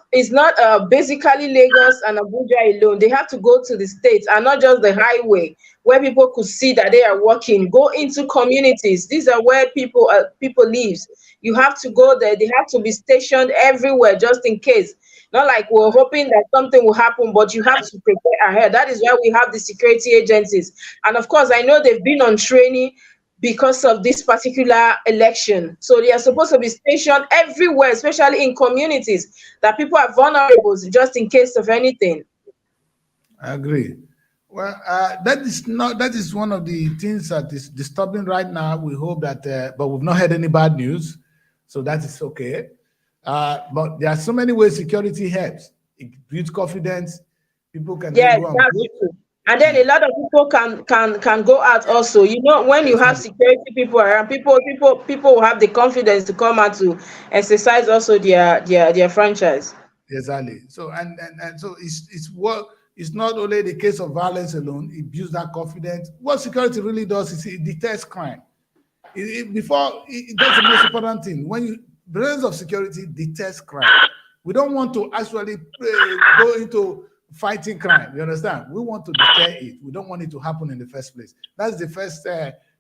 basically Lagos and Abuja alone. They have to go to the states and not just the highway where people could see that they are working. Go into communities. These are where people live. You have to go there. They have to be stationed everywhere just in case. Not like we're hoping that something will happen, but you have to prepare ahead. That is why we have the security agencies. And of course, I know they've been on training because of this particular election. So they are supposed to be stationed everywhere, especially in communities that people are vulnerable just in case of anything. I agree. Well, that is one of the things that is disturbing right now. We hope that, but we've not heard any bad news, so that is okay. But there are so many ways security helps. It builds confidence. People can Yes, go that's true. And then a lot of people can go out also. You know, when you have security people around, people will have the confidence to come out to exercise also their franchise. Exactly. So and so it's not only the case of violence alone. It builds that confidence. What security really does is it detects crime. That's the most important thing. When you presence of security detects crime, we don't want to actually go into fighting crime. You understand? We want to deter it. We don't want it to happen in the first place. That's the first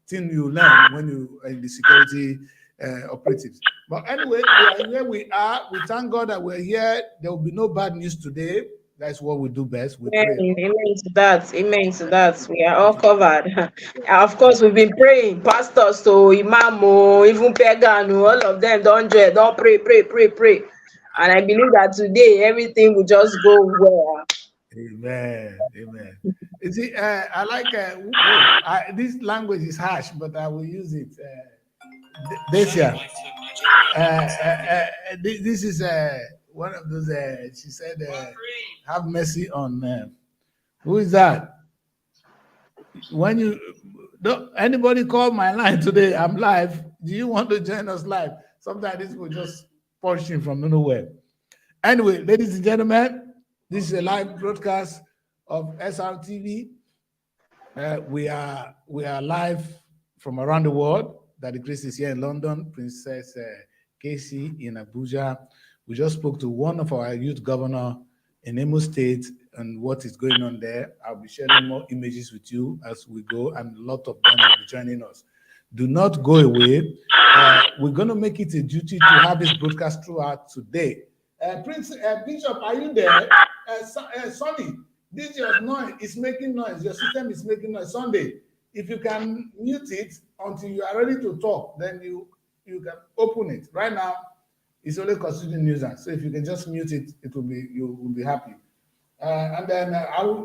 thing you learn when you are in the security operatives. But anyway, we are. We thank God that we're here. There will be no bad news today. That's what we do best. We pray. Amen to that. Amen to that. We are all covered. Of course, we've been praying. Pastors, so Imam, even pagan, all of them don't pray. And I believe that today everything will just go well. Amen. You see, I like this language is harsh, but I will use it. This year, this is one of those. She said, "Have mercy on." Who is that? When you don't anybody call my line today, I'm live. Do you want to join us live? Sometimes this will just punch in from nowhere. Anyway, ladies and gentlemen, this is a live broadcast of SRTV. We are live from around the world. Daddy Chris is here in London, Princess Casey in Abuja. We just spoke to one of our youth governor in Imo State and what is going on there. I'll be sharing more images with you as we go, and a lot of them will be joining us. Do not go away. We're going to make it a duty to have this broadcast throughout today. Bishop, are you there? Sonny, this your noise is making noise. Your system is making noise. Sunday, if you can mute it until you are ready to talk, then you can open it. Right now, it's only constituting nuisance. So if you can just mute it, you will be happy. And then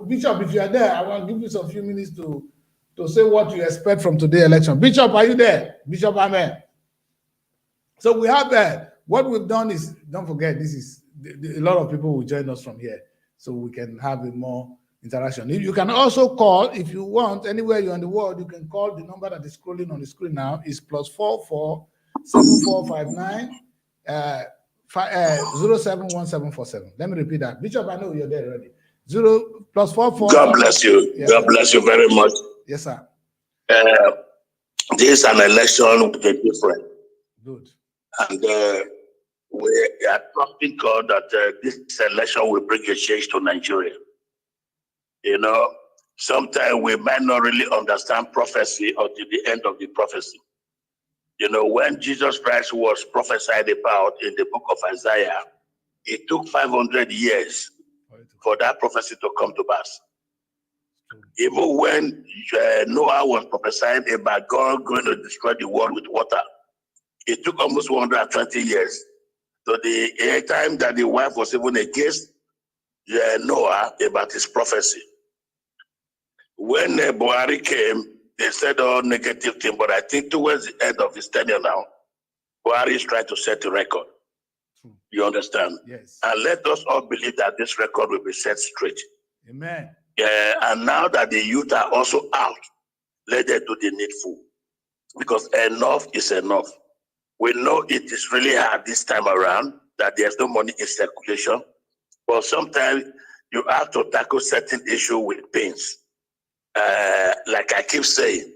Bishop, if you are there, I want to give you some few minutes to say what you expect from today's election. Bishop, are you there? Bishop Amen. So we have what we've done is, don't forget, this is a lot of people will join us from here, so we can have a more interaction. You can also call if you want, anywhere you're in the world. You can call the number that is scrolling on the screen now. Is +44 7459 071747. Let me repeat that. Bishop, I know you're there already. +44. God bless you. Yes, God bless you very much. Yes, sir. This is an election with a different. Good. And we are trusting God that this election will bring a change to Nigeria. You know, sometimes we might not really understand prophecy until the end of the prophecy. You know, when Jesus Christ was prophesied about in the book of Isaiah, it took 500 years for that prophecy to come to pass. Even when Noah was prophesying about God going to destroy the world with water, it took almost 120 years. So the time that the wife was even against Noah about his prophecy. When Buhari came, they said all negative things, but I think towards the end of his tenure now, Buhari is trying to set a record. You understand? Yes. And let us all believe that this record will be set straight. Amen. And now that the youth are also out, let them do the needful. Because enough is enough. We know it is really hard this time around, that there's no money in circulation. But sometimes you have to tackle certain issue with pains. Like I keep saying,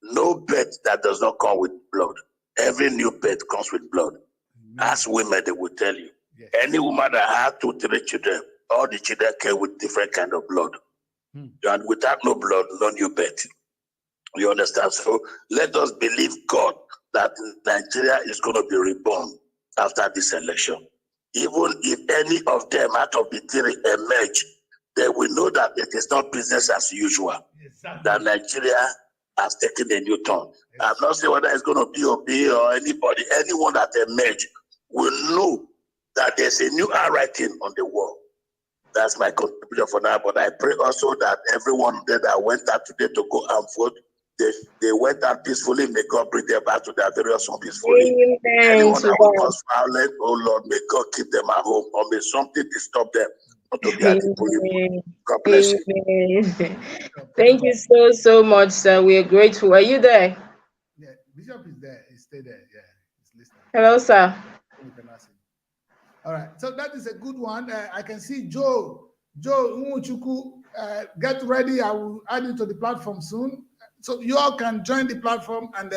no birth that does not come with blood. Every new birth comes with blood. As women, they will tell you. Yes. Any woman that has 2, 3 children, all the children came with different kind of blood. And without no blood, no new birth. You understand? So let us believe God that Nigeria is going to be reborn after this election. Even if any of them out of the 3 emerge, they will know that it is not business as usual. Exactly. That Nigeria has taken a new turn. Yes. I'm not saying whether it's going to be OB or anybody, anyone that emerge will know that there's a new handwriting on the wall. That's my contribution for now. But I pray also that everyone there that went out today to go and vote, they went out peacefully. May God bring them back to their various homes peacefully. Amen. Anyone that will cause violence, oh Lord, may God keep them at home, or may something disturb them. God bless you. Thank you so much, sir. We are grateful. Are you there? Yeah, Bishop is there. He's stay there. Yeah, he's listening. Hello, sir. All right, so that is a good one. I can see Joe Umuchuku. Get ready. I will add you to the platform soon. So you all can join the platform, and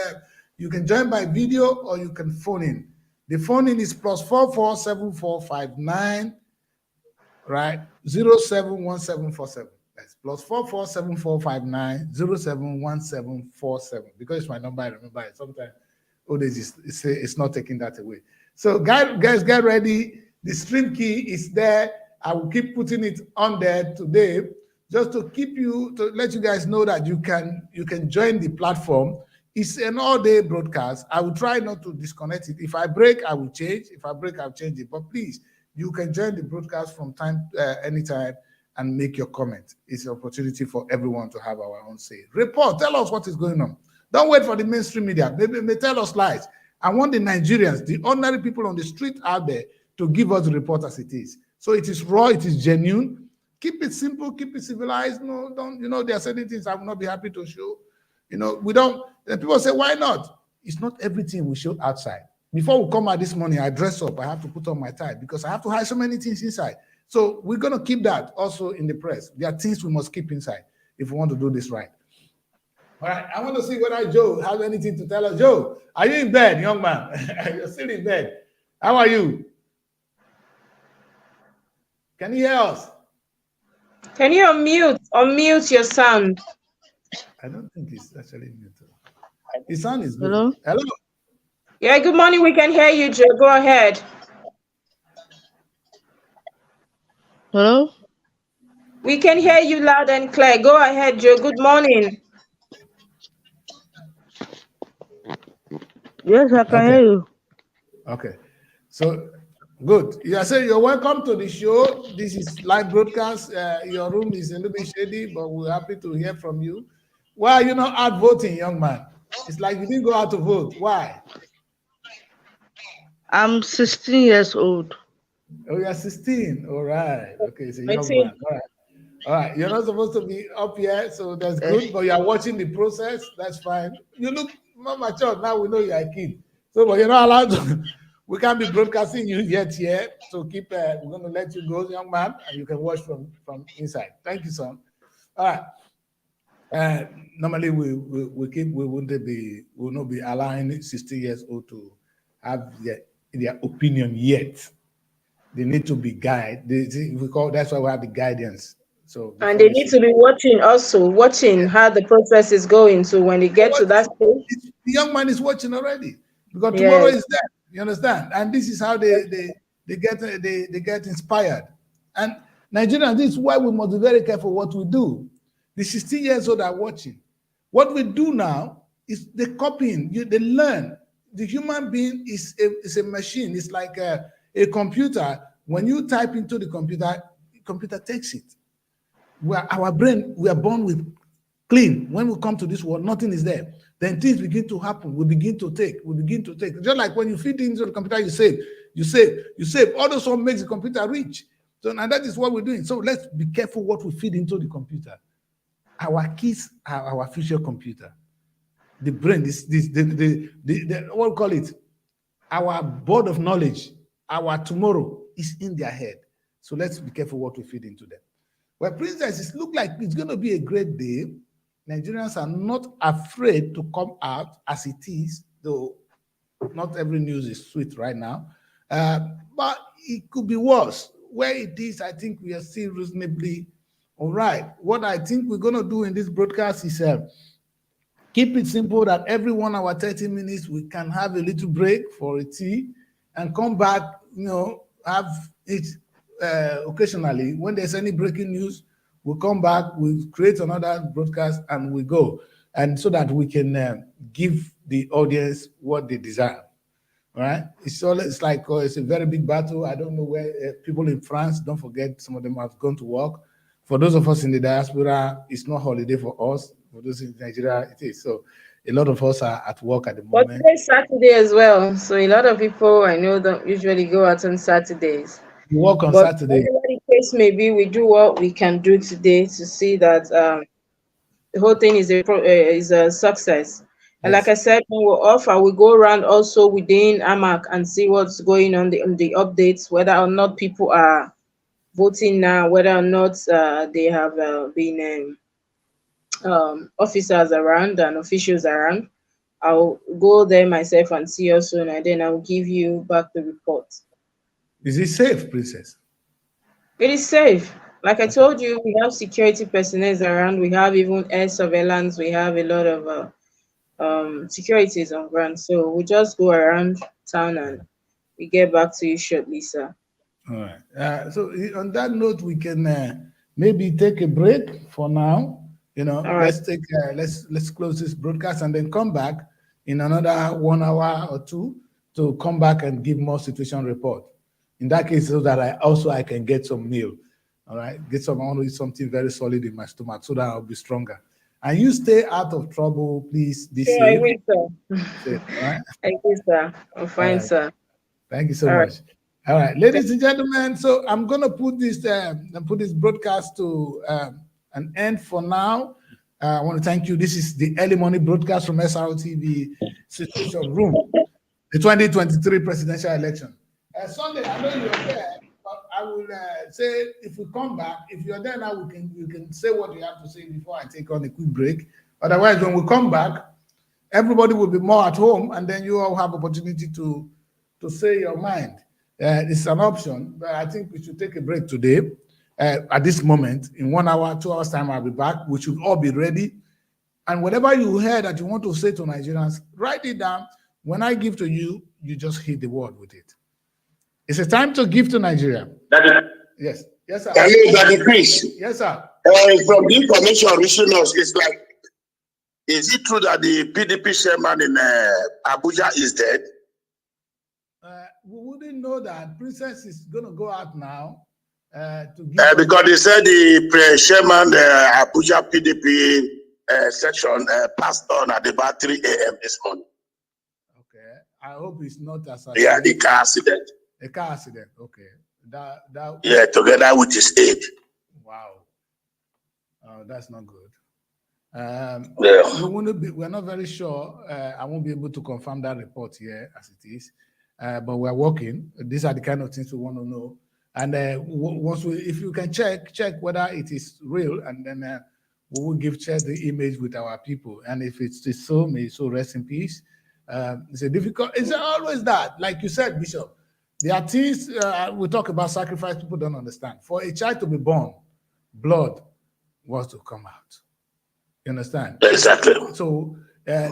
you can join by video or you can phone in. The phone in is +44 7459. Right, 071747. That's +44 7459 071747. Because it's my number, I remember it. Sometimes it's not taking that away. So guys, get ready. The stream key is there. I will keep putting it on there today, just to let you guys know that you can join the platform. It's an all-day broadcast. I will try not to disconnect it. If I break, I will change. If I break, I'll change it. But please, you can join the broadcast from anytime and make your comment. It's an opportunity for everyone to have our own say. Report, tell us what is going on. Don't wait for the mainstream media. They may tell us lies. I want the Nigerians, the ordinary people on the street out there, to give us the report as it is. So it is raw, it is genuine. Keep it simple, keep it civilized. No, don't, there are certain things I will not be happy to show. We don't, people say, why not? It's not everything we show outside. Before we come out this morning, I dress up. I have to put on my tie because I have to hide so many things inside. So we're going to keep that also in the press. There are things we must keep inside if we want to do this right. All right. I want to see whether Joe has anything to tell us. Joe, are you in bed, young man? You're still in bed. How are you? Can you hear us? Can you unmute your sound? I don't think it's actually muted. His sound is good. Hello? Hello? Yeah, good morning. We can hear you, Joe. Go ahead. Hello? We can hear you loud and clear. Go ahead, Joe. Good morning. Yes, I can hear you. Okay. So Good. You are saying you're welcome to the show. This is live broadcast. Your room is a little bit shady, but we're happy to hear from you. Why are you not out voting, young man? It's like you didn't go out to vote. Why? I'm 16 years old. Oh, you're 16. All right. Okay, so young man. All right. All right. You're not supposed to be up here, so that's good. But you're watching the process. That's fine. You look more mature now. We know you're a kid. So, but you're not allowed to. We can't be broadcasting you yet here. So keep. We're going to let you go, young man, and you can watch from inside. Thank you, son. All right. Normally we will not be allowing 60 years old to have their opinion yet. They need to be guided. That's why we have the guidance. So and they need to be watching how the process is going. So when they get to that stage, the young man is watching already because tomorrow is there. You understand? And this is how they get inspired. And Nigerians, this is why we must be very careful what we do. The 16 years old are watching. What we do now is they copying. They learn. The human being is a machine. It's like a computer. When you type into the computer takes it. Our brain, we are born with clean. When we come to this world, nothing is there. Then things begin to happen. We begin to take. Just like when you feed into the computer, you save. All those what makes the computer rich. So now that is what we're doing. So let's be careful what we feed into the computer. Our kids are our future computer. The brain, what we call it, our board of knowledge, our tomorrow is in their head. So let's be careful what we feed into them. Well, Princess, it looks like it's going to be a great day. Nigerians are not afraid to come out as it is, though not every news is sweet right now. But it could be worse. Where it is, I think we are still reasonably all right. What I think we're going to do in this broadcast is keep it simple that every 1 hour, 30 minutes, we can have a little break for a tea and come back, have it occasionally. When there's any breaking news, we'll come back, we'll create another broadcast and we go. And so that we can give the audience what they desire. All right. It's like it's a very big battle. I don't know where people in France, don't forget, some of them have gone to work. For those of us in the diaspora, it's not holiday for us. For those in Nigeria, it is. So a lot of us are at work at the moment. But today's Saturday as well. So a lot of people I know don't usually go out on Saturdays. You work on Saturday. Whatever the case may be, we do what we can do today to see that the whole thing is a success. And like I said, when we're off, I will go around also within AMAC and see what's going on the updates, whether or not people are voting now, whether or not they have been officers around and officials around. I'll go there myself and see you soon, and then I'll give you back the report. Is it safe, Princess? It is safe. Like I told you, we have security personnel around. We have even air surveillance. We have a lot of securities on ground. So we just go around town and we get back to you shortly, sir. All right. So on that note, we can maybe take a break for now. Let's take let's close this broadcast and then come back in another 1 hour or two to come back and give more situation report. In that case, so that I can get some meal. All right, I want to eat something very solid in my stomach so that I'll be stronger. And you stay out of trouble, please. Sure, I will, sir. Safe, right? Thank you, sir. I'm fine, sir. Thank you so much. All right, ladies and gentlemen. So I'm gonna put this broadcast to an end for now. I want to thank you. This is the early morning broadcast from SROTV Situation Room, the 2023 presidential election. Sunday, I know you're there, but I will say if we come back, if you're there now, you can say what you have to say before I take on a quick break. Otherwise, when we come back, everybody will be more at home, and then you all have opportunity to say your mind. It's an option, but I think we should take a break today. At this moment, in 1 hour, 2 hours time, I'll be back. We should all be ready. And whatever you hear that you want to say to Nigerians, write it down. When I give to you, you just hit the word with it. It's a time to give to Nigeria. Yes. Yes, sir. Hello, Daddy Chris. Yes, sir. From the information reaching us, it's like, is it true that the PDP chairman in Abuja is dead? We wouldn't know that Princess is going to go out now to give. Because they said the chairman, Abuja PDP section passed on at about 3 a.m. this morning. Okay, I hope it's not as yeah, the car accident. A car accident. Okay, that. Yeah, together with his aide. Wow. Oh, that's not good. Yeah. We're not very sure. I won't be able to confirm that report here as it is, but we're working. These are the kind of things we want to know. And once if you can check whether it is real, and then we will share the image with our people. And if it's so, may it so rest in peace. It's always that, like you said, Bishop. There are things we talk about sacrifice people don't understand. For a child to be born, blood was to come out. You understand? Exactly. So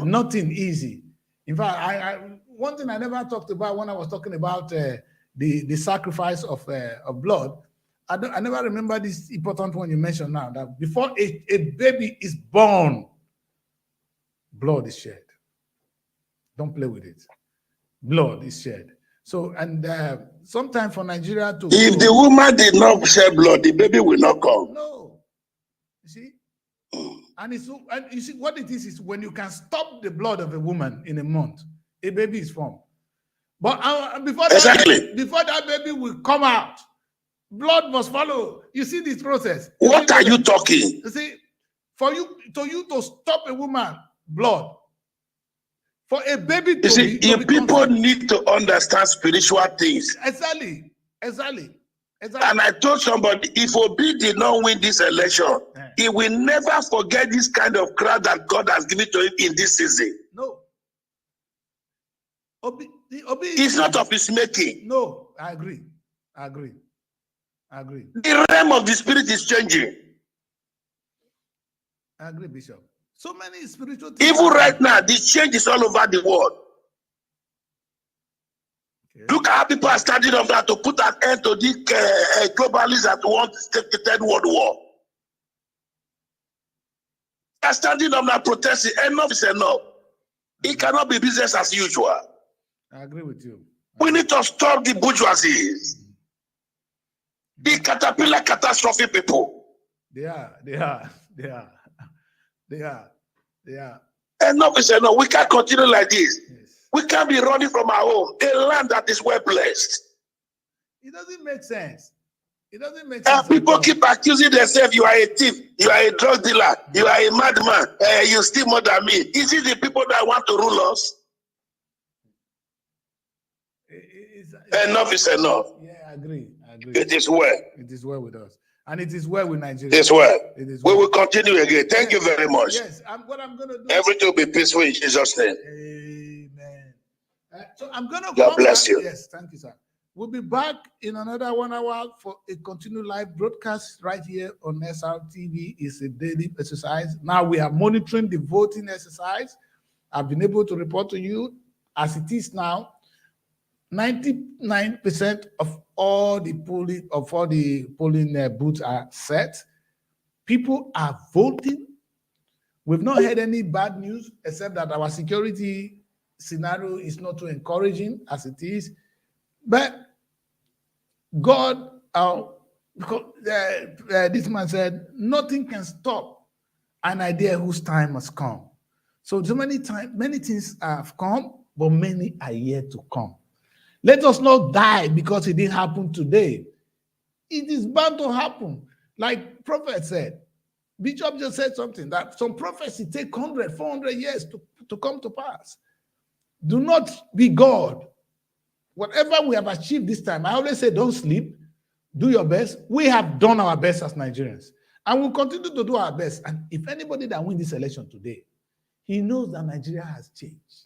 nothing easy. In fact, one thing I never talked about when I was talking about the sacrifice of blood, I never remember this important one you mentioned now, that before a baby is born, blood is shed. Don't play with it. Blood is shed. So, and sometime for Nigeria to... If the woman did not shed blood, the baby will not come. No. You see? And you see what it is when you can stop the blood of a woman in a month, a baby is formed. But before that baby will come out, blood must follow. You see this process. What are you talking? You see, for you to stop a woman, blood. For a baby to people need to understand spiritual things. Exactly. And I told somebody, if Obi did not win this election, he will never forget this kind of crowd that God has given to him in this season. No. Obi it's not of his making. No, I agree. The realm of the spirit is changing. I agree, Bishop. So many spiritual things. Even right now, the change is all over the world. Okay. Look how people are standing up there to put an end to these globalists that want to take the third world war. They are standing up there protesting. Enough is enough. It cannot be business as usual. I agree with you. We need to stop the bourgeoisie. The caterpillar catastrophe people. They are. Enough is enough. We can't continue like this. Yes. We can't be running from our home, a land that is well blessed. It doesn't make sense. People keep accusing themselves. You are a thief. You are a drug dealer. You are a madman. You steal more than me. Is it the people that want to rule us? Enough is enough. Yeah, I agree. It is well. It is well with us. And it is well with Nigeria. It is well. We will continue again. Thank you very much. Yes, what I'm going to do. Everything will be peaceful in Jesus' name. Amen. So I'm going to God bless you. Yes, thank you, sir. We'll be back in another 1 hour for a continued live broadcast right here on SRTV. It's a daily exercise. Now we are monitoring the voting exercise. I've been able to report to you as it is now. 99% of all the polling booths are set. People are voting. We've not heard any bad news except that our security scenario is not too encouraging as it is. But God, this man said, nothing can stop an idea whose time has come. So many things have come, but many are yet to come. Let us not die because it didn't happen today. It is bound to happen. Like Prophet said, Bishop just said something, that some prophecy take 100, 400 years to come to pass. Do not be God. Whatever we have achieved this time, I always say don't sleep, do your best. We have done our best as Nigerians, and we'll continue to do our best. And if anybody that wins this election today, he knows that Nigeria has changed.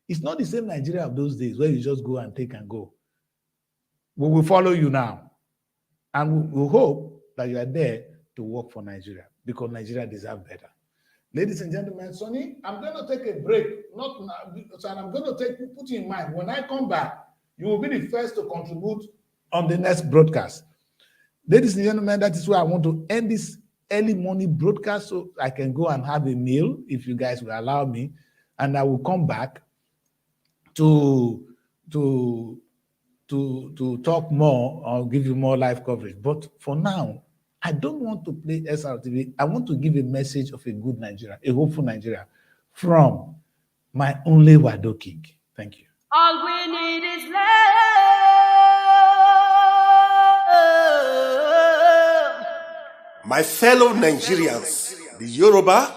It's not the same Nigeria of those days where you just go and take and go. We will follow you now. And we hope that you are there to work for Nigeria, because Nigeria deserves better. Ladies and gentlemen, Sonny, I'm going to take a break. Not now, and I'm going to put you in mind. When I come back, you will be the first to contribute on the next broadcast. Ladies and gentlemen, that is why I want to end this early morning broadcast so I can go and have a meal, if you guys will allow me. And I will come back to to talk more or give you more live coverage. But for now, I don't want to play SRTV. I want to give a message of a good Nigeria, a hopeful Nigeria, from my only Wado King. Thank you. All we need is love. My fellow Nigerians, the Yoruba,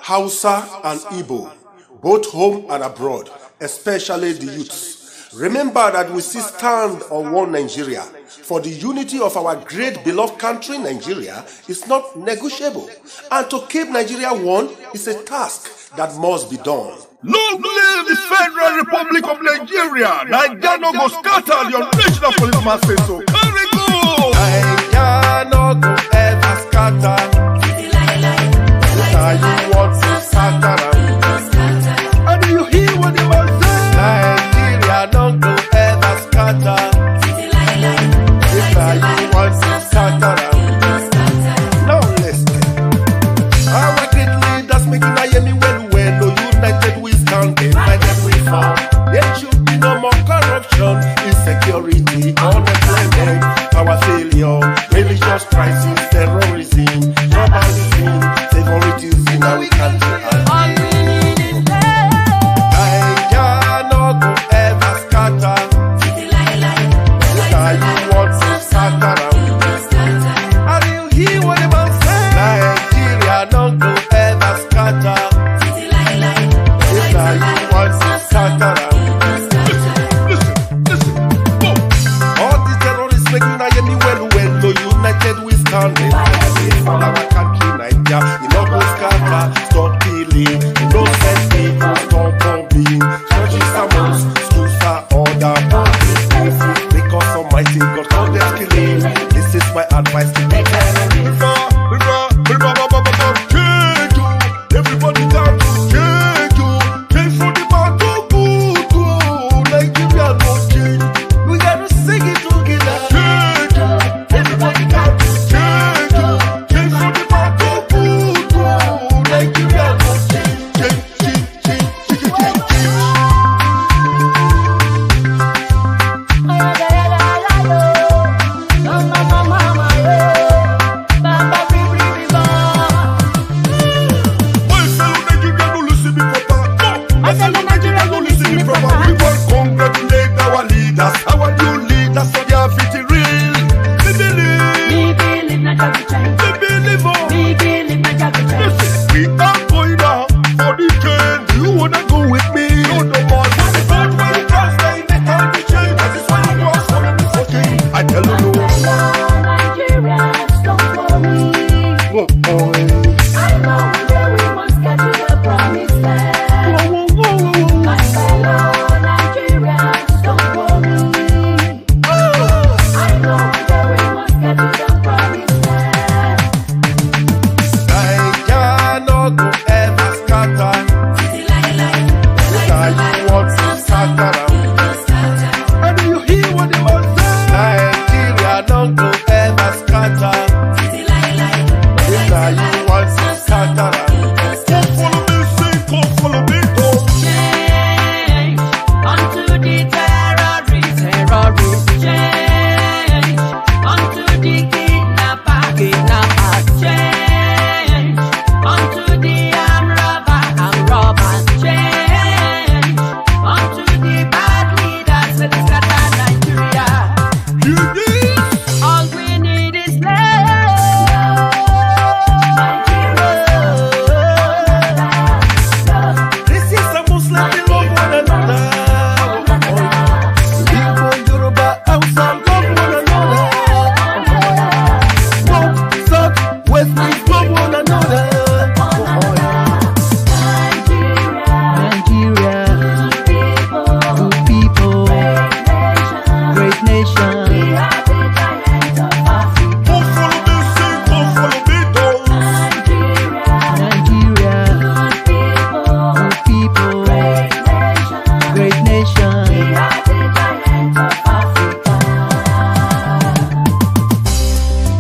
Hausa, and Igbo, both home and abroad, especially the youths, remember that we still stand on one Nigeria. For the unity of our great beloved country, Nigeria, is not negotiable. And to keep Nigeria one is a task that must be done. Long live the Federal Republic of Nigeria! Nigeria no go scatter, your national policeman says so. Carry go! Nigeria no go ever scatter.